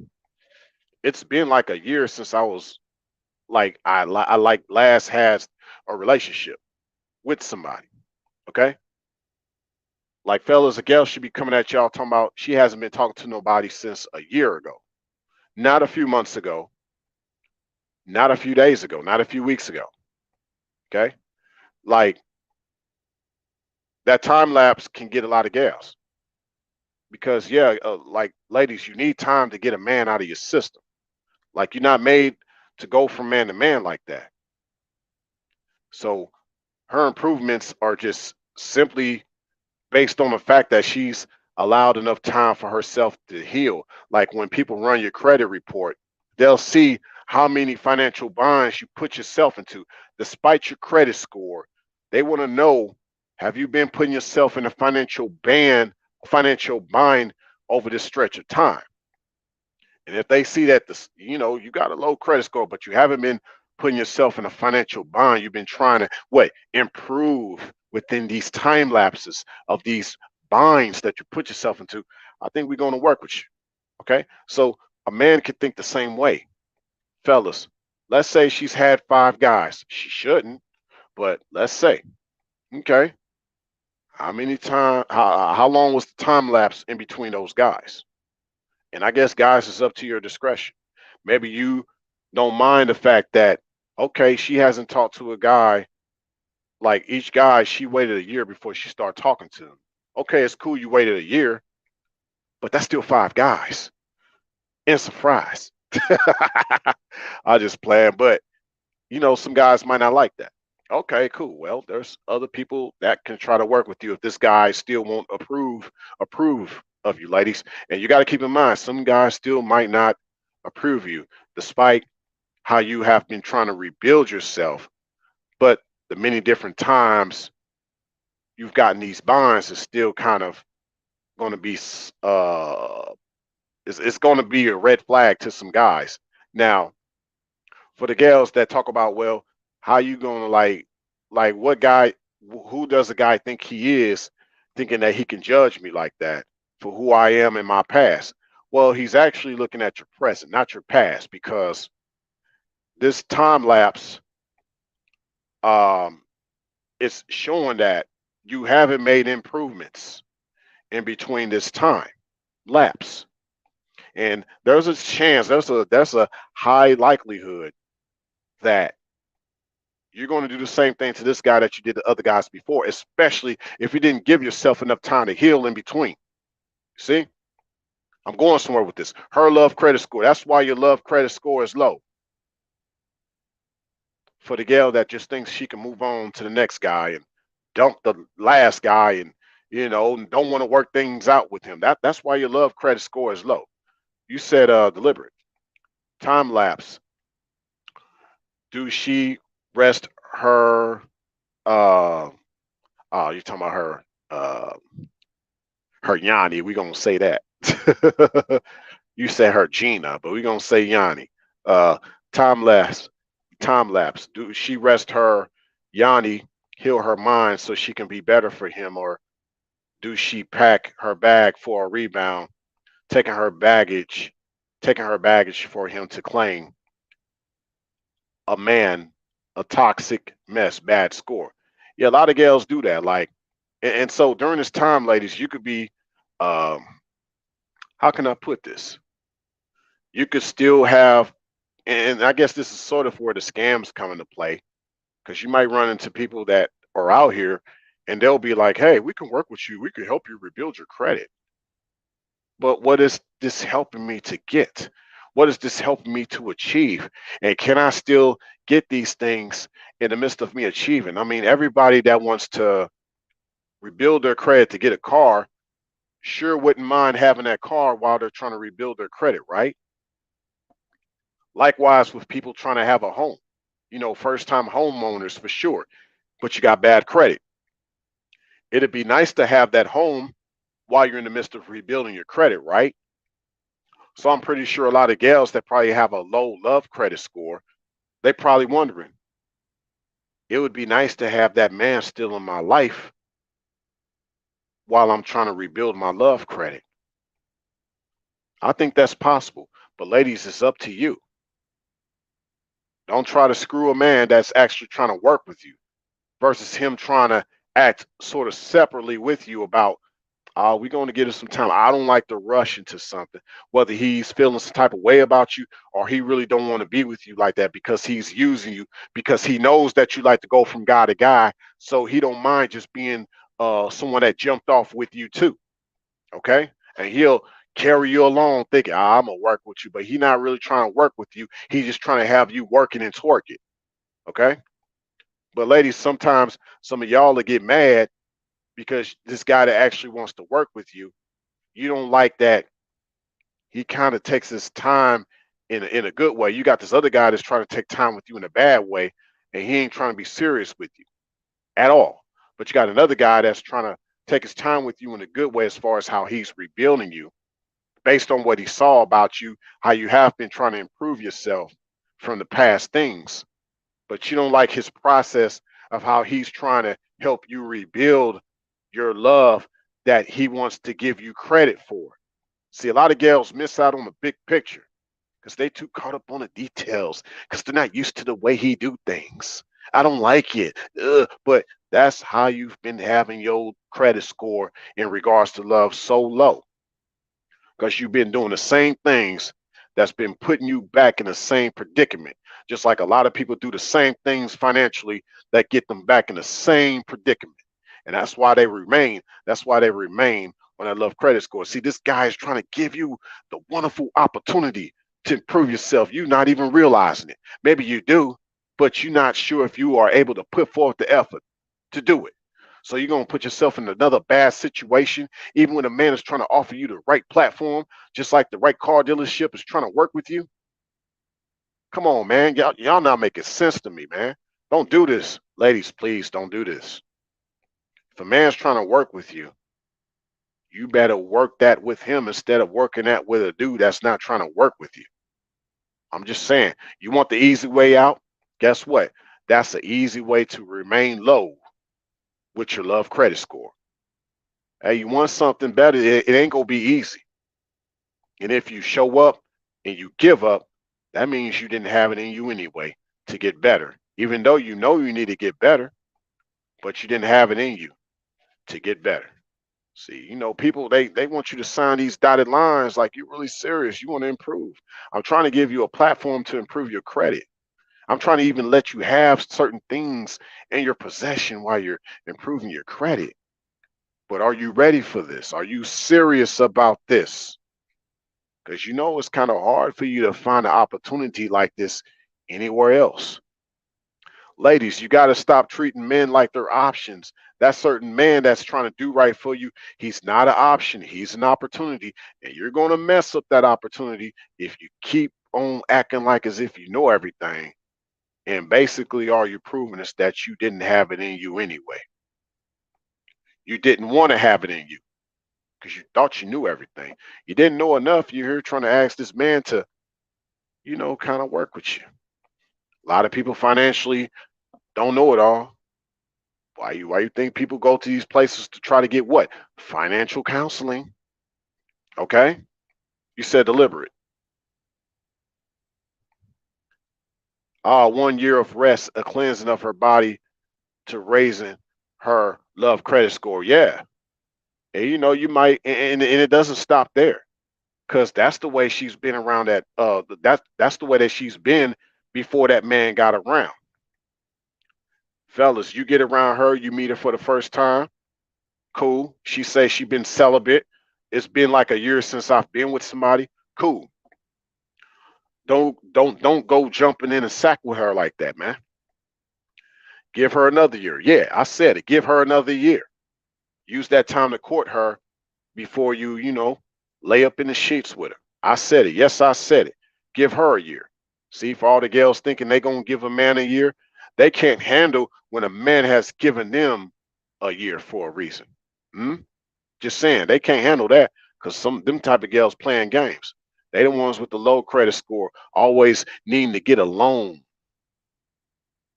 it's been like a year since I was like I like last had a relationship with somebody." Okay, like fellas, a girl should be coming at y'all talking about she hasn't been talking to nobody since a year ago, not a few months ago, not a few days ago, not a few weeks ago. Okay, like that time lapse can get a lot of gals because yeah, like ladies, you need time to get a man out of your system. Like you're not made to go from man to man like that. So her improvements are just simply based on the fact that she's allowed enough time for herself to heal. Like when people run your credit report, they'll see how many financial binds you put yourself into, despite your credit score. They want to know, have you been putting yourself in a financial bind over this stretch of time? And if they see that this, you got a low credit score, but you haven't been putting yourself in a financial bind, you've been trying to improve within these time lapses of these binds that you put yourself into. I think we're going to work with you. Okay. So a man could think the same way. Fellas, let's say she's had 5 guys. She shouldn't, but let's say, okay, how long was the time lapse in between those guys? And I guess, guys, it's up to your discretion. Maybe you don't mind the fact that, okay, she hasn't talked to a guy, like each guy, she waited a year before she started talking to him. Okay, it's cool you waited a year, but that's still 5 guys. And surprise. I just playing, but some guys might not like that. Okay, cool. Well, there's other people that can try to work with you if this guy still won't approve of you, ladies. And you got to keep in mind, some guys still might not approve you, despite how you have been trying to rebuild yourself. But the many different times you've gotten these bonds is still kind of going to be it's going to be a red flag to some guys. Now, for the gals that talk about, well, how you gonna like what guy, who does a guy think he is, thinking that he can judge me like that for who I am in my past? Well, he's actually looking at your present, not your past, because this time lapse, um it's showing that you haven't made improvements in between this time lapse. And there's a chance, there's a high likelihood that you're going to do the same thing to this guy that you did to other guys before, especially if you didn't give yourself enough time to heal in between. See, I'm going somewhere with this. Her love credit score. That's why your love credit score is low. For the gal that just thinks she can move on to the next guy and dump the last guy and don't want to work things out with him. That's why your love credit score is low. You said deliberate. Time lapse. Do she rest her you're talking about her Yanni. We're gonna say that. You said her Gina, but we're gonna say Yanni. Uh, time lapse. Time lapse. Do she rest her Yanni, heal her mind so she can be better for him, or do she pack her bag for a rebound, taking her baggage, for him to claim a man, a toxic mess, bad score? Yeah, a lot of gals do that. Like, and so during this time, ladies, you could be, um, how can I put this? You could still have, and I guess this is sort of where the scams come into play, because you might run into people that are out here and they'll be like, hey, we can work with you. We can help you rebuild your credit. But what is this helping me to get? What is this helping me to achieve? And can I still get these things in the midst of me achieving? I mean, everybody that wants to rebuild their credit to get a car sure wouldn't mind having that car while they're trying to rebuild their credit, right? Likewise with people trying to have a home, first time homeowners for sure, but you got bad credit. It'd be nice to have that home while you're in the midst of rebuilding your credit, right? So I'm pretty sure a lot of gals that probably have a low love credit score, they probably wondering, it would be nice to have that man still in my life while I'm trying to rebuild my love credit. I think that's possible. But ladies, it's up to you. Don't try to screw a man that's actually trying to work with you versus him trying to act sort of separately with you about, we're going to give it some time. I don't like to rush into something, whether he's feeling some type of way about you or he really don't want to be with you like that because he's using you, because he knows that you like to go from guy to guy. So he don't mind just being someone that jumped off with you too. Okay. And he'll carry you along thinking, I'm going to work with you, but he's not really trying to work with you. He's just trying to have you working and twerking. Okay. But ladies, sometimes some of y'all will get mad because this guy that actually wants to work with you, you don't like that he kind of takes his time in a good way. You got this other guy that's trying to take time with you in a bad way, and he ain't trying to be serious with you at all. But you got another guy that's trying to take his time with you in a good way as far as how he's rebuilding you based on what he saw about you, how you have been trying to improve yourself from the past things. But you don't like his process of how he's trying to help you rebuild your love that he wants to give you credit for. See, a lot of gals miss out on the big picture because they too caught up on the details because they're not used to the way he do things. I don't like it. But that's how you've been having your credit score in regards to love so low, because you've been doing the same things that's been putting you back in the same predicament. Just like a lot of people do the same things financially that get them back in the same predicament. And that's why they remain. That's why they remain on that love credit score. See, this guy is trying to give you the wonderful opportunity to improve yourself. You not even realizing it. Maybe you do, but you're not sure if you are able to put forth the effort to do it. So you're gonna put yourself in another bad situation, even when a man is trying to offer you the right platform, just like the right car dealership is trying to work with you. Come on, man. Y'all not making sense to me, man. Don't do this. Ladies, please don't do this. If a man's trying to work with you, you better work that with him instead of working that with a dude that's not trying to work with you. I'm just saying, you want the easy way out? Guess what? That's the easy way to remain low with your love credit score. Hey, you want something better? It ain't gonna be easy. And if you show up and you give up, that means you didn't have it in you anyway to get better. Even though you know you need to get better, but you didn't have it in you to get better. See, people they want you to sign these dotted lines like you're really serious. You want to improve. I'm trying to give you a platform to improve your credit. I'm trying to even let you have certain things in your possession while you're improving your credit. But are you ready for this? Are you serious about this? Because it's kind of hard for you to find an opportunity like this anywhere else. Ladies, you got to stop treating men like they're options. That certain man that's trying to do right for you, he's not an option. He's an opportunity. And you're going to mess up that opportunity if you keep on acting like as if you know everything. And basically, all you're proving is that you didn't have it in you anyway. You didn't want to have it in you because you thought you knew everything. You didn't know enough. You're here trying to ask this man to, kind of work with you. A lot of people financially don't know it all. Why you think people go to these places to try to get what? Financial counseling. Okay? You said deliberate. 1 year of rest, a cleansing of her body to raising her love credit score. Yeah. And you might, and it doesn't stop there. because that's the way she's been around that's the way that she's been before that man got around. Fellas, you get around her, you meet her for the first time, cool. She says she been celibate. It's been like a year since I've been with somebody. Cool. Don't go jumping in a sack with her like that, man. Give her another year. Yeah, I said it. Give her another year. Use that time to court her before you lay up in the sheets with her. I said it. Yes, I said it. Give her a year. See, for all the girls thinking they gonna give a man a year, they can't handle when a man has given them a year for a reason. Hmm? Just saying, they can't handle that because some them type of girls playing games. They the ones with the low credit score, always needing to get a loan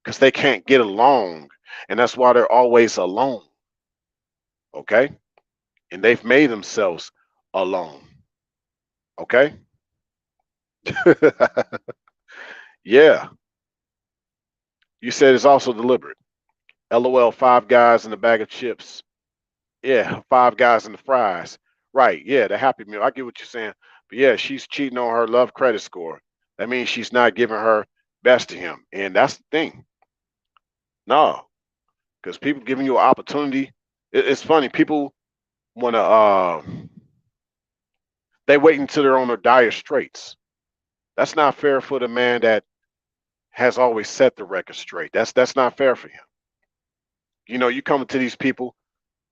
because they can't get along, and that's why they're always alone. Okay, and they've made themselves alone. Okay, yeah. You said it's also deliberate. LOL, five guys in a bag of chips. Yeah, five guys in the fries. Right. Yeah, the Happy Meal. I get what you're saying. But yeah, she's cheating on her love credit score. That means she's not giving her best to him. And that's the thing. No, because people giving you an opportunity. It's funny. People want to, they wait until they're on their dire straits. That's not fair for the man that has always set the record straight. That's not fair for him. You come to these people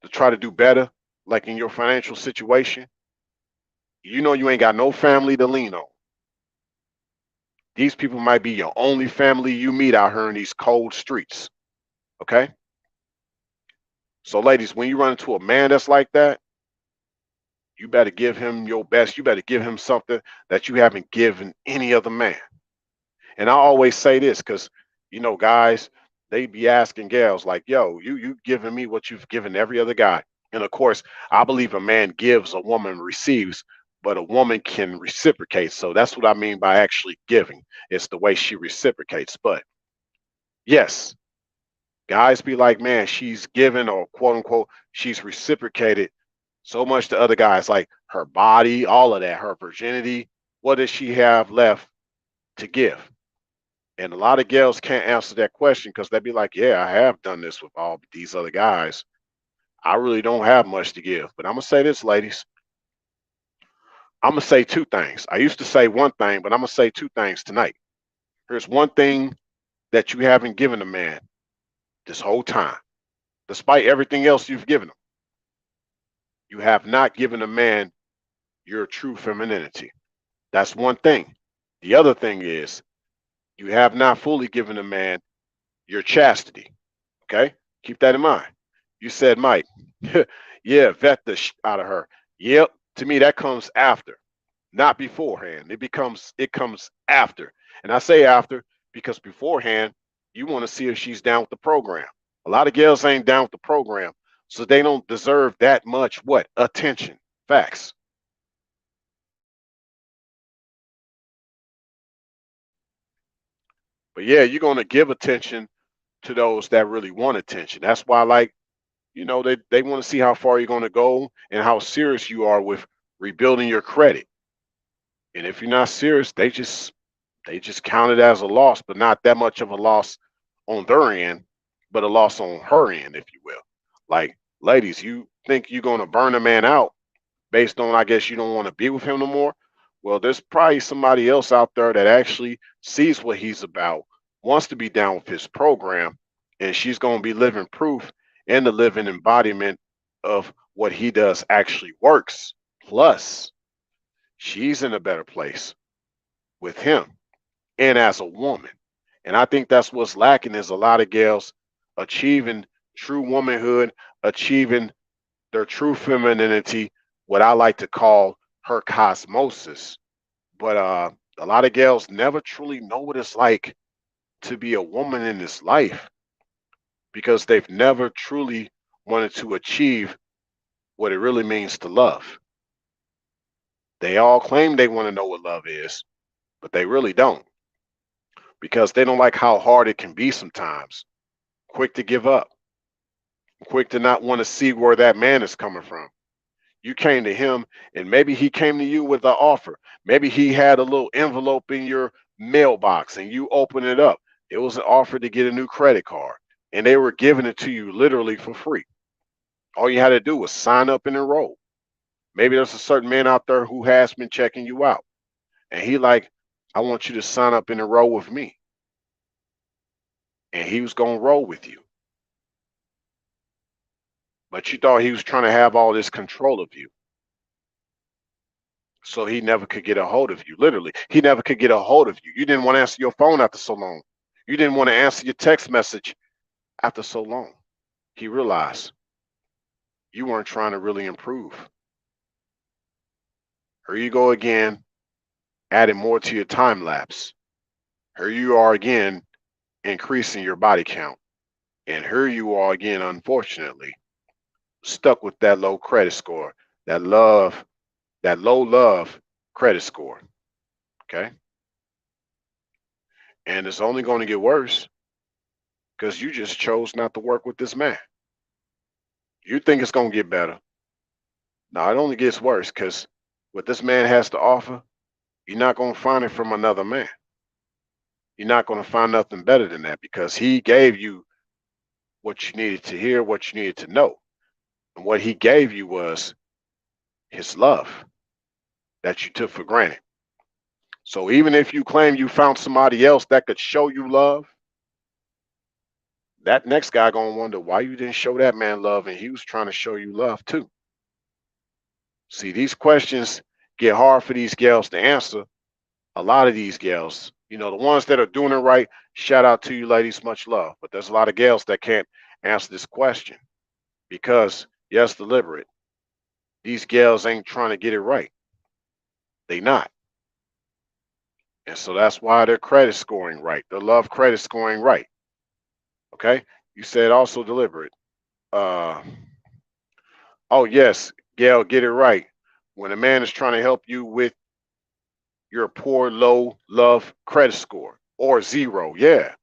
to try to do better, like in your financial situation. You ain't got no family to lean on. These people might be your only family you meet out here in these cold streets. Okay? So, ladies, when you run into a man that's like that, you better give him your best. You better give him something that you haven't given any other man. And I always say this because, guys, they be asking gals like, yo, you giving me what you've given every other guy. And of course, I believe a man gives, a woman receives, but a woman can reciprocate. So that's what I mean by actually giving. It's the way she reciprocates. But yes, guys be like, man, she's given or quote unquote, she's reciprocated so much to other guys, like her body, all of that, her virginity. What does she have left to give? And a lot of girls can't answer that question because they'd be like, yeah, I have done this with all these other guys. I really don't have much to give. But I'm going to say this, ladies. I'm going to say two things. I used to say one thing, but I'm going to say two things tonight. Here's one thing that you haven't given a man this whole time, despite everything else you've given him. You have not given a man your true femininity. That's one thing. The other thing is you have not fully given a man your chastity. Okay? Keep that in mind. You said, Mike, yeah, vet the out of her. Yep. To me, that comes after, not beforehand. It comes after. And I say after because beforehand, you want to see if she's down with the program. A lot of girls ain't down with the program, so they don't deserve that much what? Attention. Facts. But yeah, you're gonna give attention to those that really want attention. That's why, like, they want to see how far you're gonna go and how serious you are with rebuilding your credit. And if you're not serious, they just count it as a loss, but not that much of a loss on their end, but a loss on her end, if you will. Like, ladies, you think you're gonna burn a man out based on, I guess, you don't want to be with him no more. Well, there's probably somebody else out there that actually sees what he's about, wants to be down with his program, and she's gonna be living proof and the living embodiment of what he does actually works. Plus, she's in a better place with him and as a woman. And I think that's what's lacking is a lot of girls achieving true womanhood, achieving their true femininity, what I like to call her cosmosis. But a lot of girls never truly know what it's like to be a woman in this life because they've never truly wanted to achieve what it really means to love. They all claim they want to know what love is, but they really don't because they don't like how hard it can be sometimes. Quick to give up, quick to not want to see where that man is coming from. You came to him, and maybe he came to you with an offer. Maybe he had a little envelope in your mailbox and you open it up. It was an offer to get a new credit card, and they were giving it to you literally for free. All you had to do was sign up and enroll. Maybe there's a certain man out there who has been checking you out, and he like, I want you to sign up and enroll with me. And he was gonna roll with you. But you thought he was trying to have all this control of you. So he never could get a hold of you. Literally, he never could get a hold of you. You didn't want to answer your phone after so long. You didn't want to answer your text message after so long. He realized you weren't trying to really improve. Here you go again, adding more to your time lapse. Here you are again, increasing your body count. And here you are again, unfortunately, stuck with that low credit score, that low love credit score. Okay. And it's only going to get worse because you just chose not to work with this man. You think it's going to get better. No, it only gets worse because what this man has to offer, you're not going to find it from another man. You're not going to find nothing better than that because he gave you what you needed to hear, what you needed to know. And what he gave you was his love that you took for granted. So even if you claim you found somebody else that could show you love, that next guy gonna wonder why you didn't show that man love and he was trying to show you love too. See, these questions get hard for these gals to answer. A lot of these gals, the ones that are doing it right, shout out to you ladies, much love. But there's a lot of gals that can't answer this question because, yes, deliberate, these gals ain't trying to get it right. They not. And so that's why their credit scoring right, their love credit scoring right. Okay. You said also deliberate. Oh yes, Gail, get it right. When a man is trying to help you with your poor, low love credit score or zero, yeah,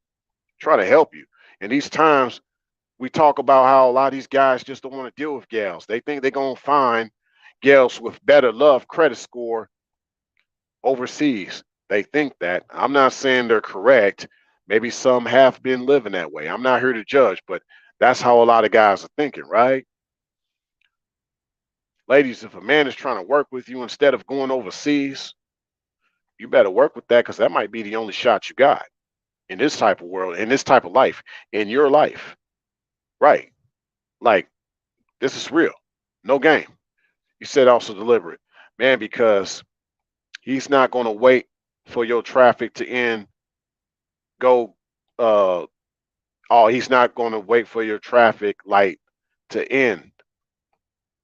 try to help you. And these times we talk about how a lot of these guys just don't want to deal with gals. They think they're gonna find gals with better love credit score overseas. They think that. I'm not saying they're correct. Maybe some have been living that way. I'm not here to judge, but that's how a lot of guys are thinking, right? Ladies, if a man is trying to work with you instead of going overseas, you better work with that because that might be the only shot you got in this type of world, in this type of life, in your life. Right. Like, this is real. No game. You said also deliberate. Man, because he's not going to wait for your traffic to end, go, he's not going to wait for your traffic light to end.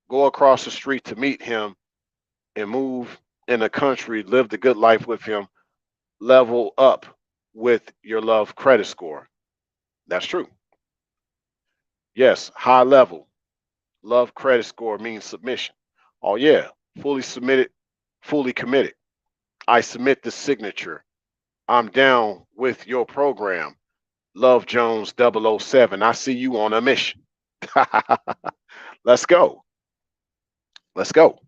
Go across the street to meet him and move in the country, live the good life with him, level up with your love credit score. That's true. Yes, high level love credit score means submission. Oh, yeah, fully submitted, fully committed. I submit the signature. I'm down with your program. Love Jones 007. I see you on a mission. Let's go. Let's go.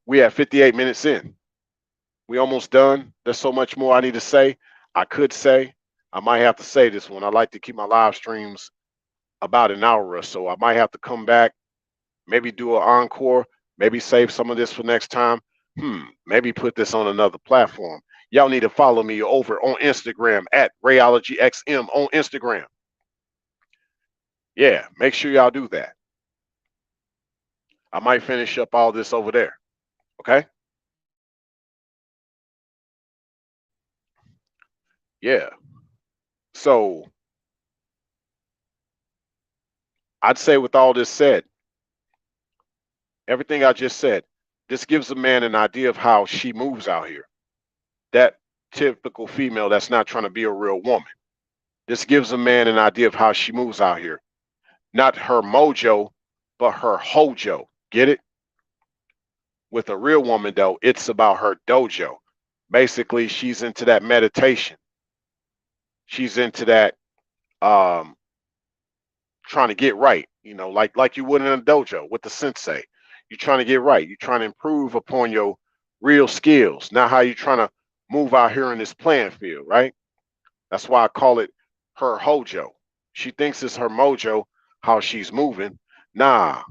We have 58 minutes in. We almost done. There's so much more I need to say. I could say. I might have to say this one. I like to keep my live streams about an hour or so. I might have to come back, maybe do an encore, maybe save some of this for next time. Maybe put this on another platform. Y'all need to follow me over on Instagram at rayologyxm on Instagram. Yeah, make sure y'all do that. I might finish up all this over there. Okay? Yeah. So I'd say with all this said, everything I just said, this gives a man an idea of how she moves out here. That typical female that's not trying to be a real woman. This gives a man an idea of how she moves out here. Not her mojo, but her hojo. Get it? With a real woman, though, it's about her dojo. Basically, she's into that meditation. She's into that trying to get right. You know, like you would in a dojo with the sensei. You're trying to get right. You're trying to improve upon your real skills, not how you're trying to move out here in this playing field, right? That's why I call it her hojo. She thinks it's her mojo, how she's moving. Nah,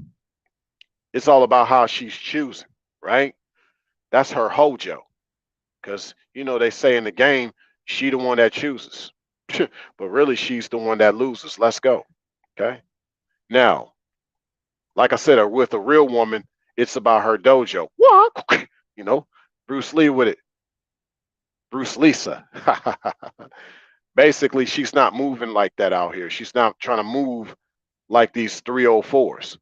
it's all about how she's choosing, right? That's her hojo. Because, you know, they say in the game, she the one that chooses. But really, she's the one that loses. Let's go. Okay. Now, like I said, with a real woman, it's about her dojo. What? You know, Bruce Lee with it. Bruce Lisa. Basically, she's not moving like that out here. She's not trying to move like these 304s.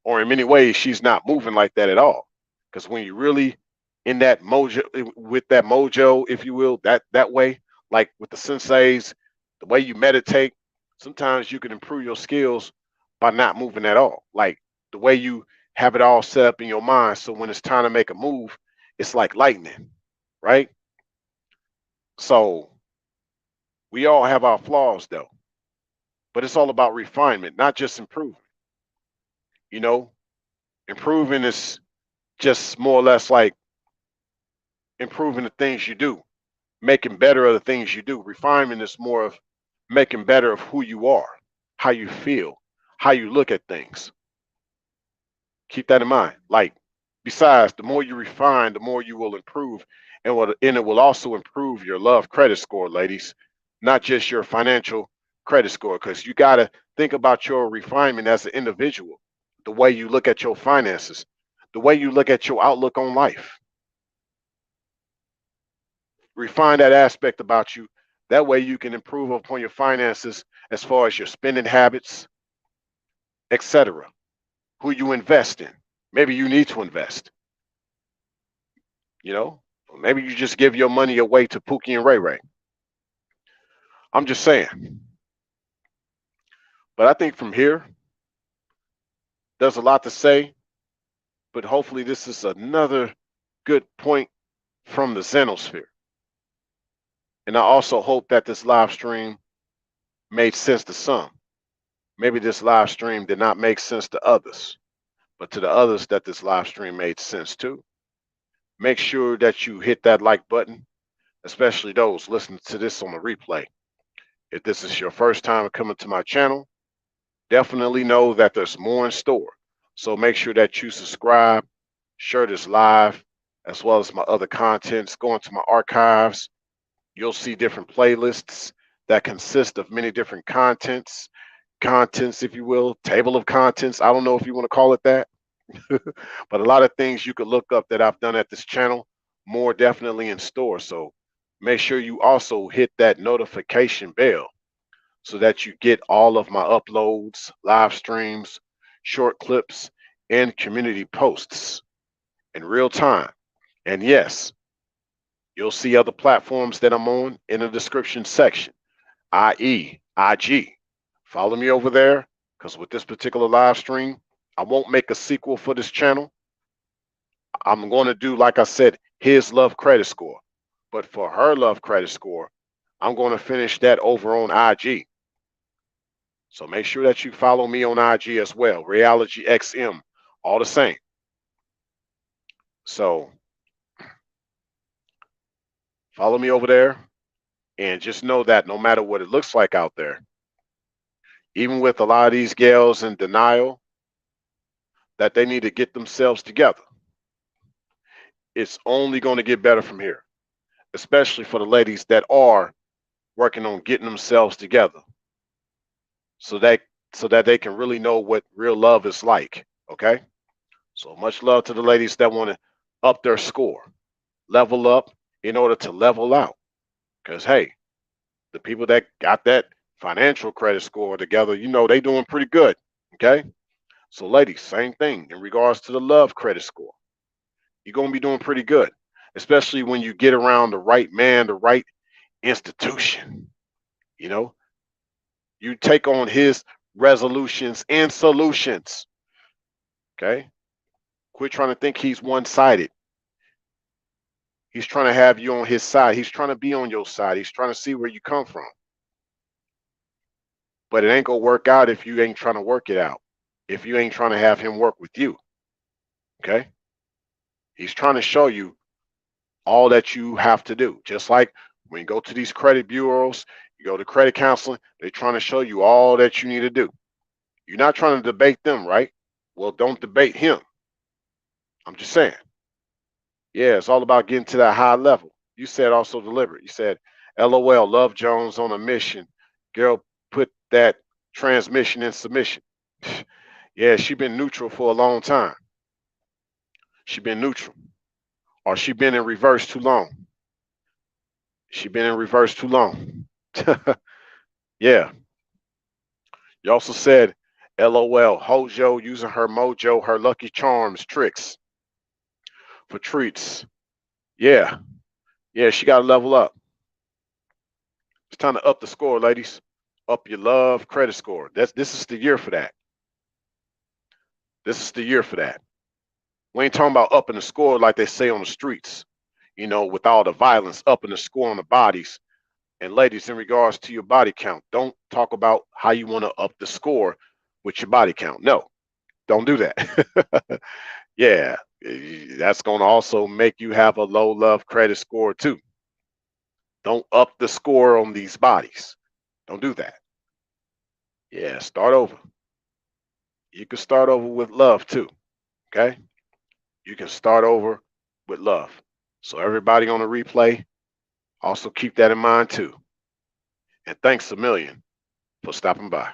Or in many ways, she's not moving like that at all. Because when you're really in that mojo, with that mojo, if you will, that way, like with the senseis, the way you meditate, sometimes you can improve your skills by not moving at all. Like the way you have it all set up in your mind, so when it's time to make a move, it's like lightning, right? So we all have our flaws, though, but it's all about refinement, not just improvement. You know, improving is just more or less like improving the things you do, making better of the things you do. Refinement is more of making better of who you are, how you feel, how you look at things. Keep that in mind. Like, besides, the more you refine, the more you will improve, and it will also improve your love credit score, ladies, not just your financial credit score, because you got to think about your refinement as an individual, the way you look at your finances, the way you look at your outlook on life. Refine that aspect about you. That way you can improve upon your finances as far as your spending habits, etc. Who you invest in. Maybe you need to invest, you know? Or maybe you just give your money away to Pookie and Ray Ray. I'm just saying. But I think from here, there's a lot to say, but hopefully this is another good point from the Xenosphere. And I also hope that this live stream made sense to some. Maybe this live stream did not make sense to others, but to the others that this live stream made sense to. Make sure that you hit that like button, especially those listening to this on the replay. If this is your first time coming to my channel, definitely know that there's more in store. So make sure that you subscribe, share this live, as well as my other contents. Go into my archives. You'll see different playlists that consist of many different contents, if you will, table of contents. I don't know if you want to call it that, but a lot of things you could look up that I've done at this channel, more definitely in store. So make sure you also hit that notification bell so that you get all of my uploads, live streams, short clips, and community posts in real time. And yes, you'll see other platforms that I'm on in the description section, i.e., IG. Follow me over there because with this particular live stream, I won't make a sequel for this channel. I'm going to do, like I said, his love credit score. But for her love credit score, I'm going to finish that over on IG. So make sure that you follow me on IG as well, rayologyxm, all the same. So follow me over there and just know that no matter what it looks like out there, even with a lot of these gals in denial, that they need to get themselves together. It's only going to get better from here, especially for the ladies that are working on getting themselves together so that they can really know what real love is like. Okay? So much love to the ladies that want to up their score, level up in order to level out. Because hey, the people that got that financial credit score together, you know, they doing pretty good. Okay? So ladies, same thing in regards to the love credit score. You're gonna be doing pretty good, especially when you get around the right man, the right institution. You know, you take on his resolutions and solutions. Okay? Quit trying to think he's one-sided. He's trying to have you on his side. He's trying to be on your side. He's trying to see where you come from. But it ain't gonna work out if you ain't trying to work it out. If you ain't trying to have him work with you. Okay? He's trying to show you all that you have to do. Just like when you go to these credit bureaus, you go to credit counseling, they're trying to show you all that you need to do. You're not trying to debate them, right? Well, don't debate him. I'm just saying. Yeah, it's all about getting to that high level. You said also deliberate. You said, LOL, Love Jones on a mission. Girl, put that transmission in submission. Yeah, she been neutral for a long time. She been neutral. Or she been in reverse too long. She been in reverse too long. Yeah. You also said, LOL, Hojo using her mojo, her lucky charms, tricks for treats. Yeah. Yeah, she got to level up. It's time to up the score, ladies. Up your love credit score. This is the year for that. This is the year for that. We ain't talking about upping the score like they say on the streets, you know, with all the violence, upping the score on the bodies. And ladies, in regards to your body count, don't talk about how you want to up the score with your body count. No, don't do that. Yeah, that's going to also make you have a low love credit score too. Don't up the score on these bodies. Don't do that. Yeah, start over. You can start over with love too. Okay? You can start over with love. So everybody on the replay, also keep that in mind too. And thanks a million for stopping by.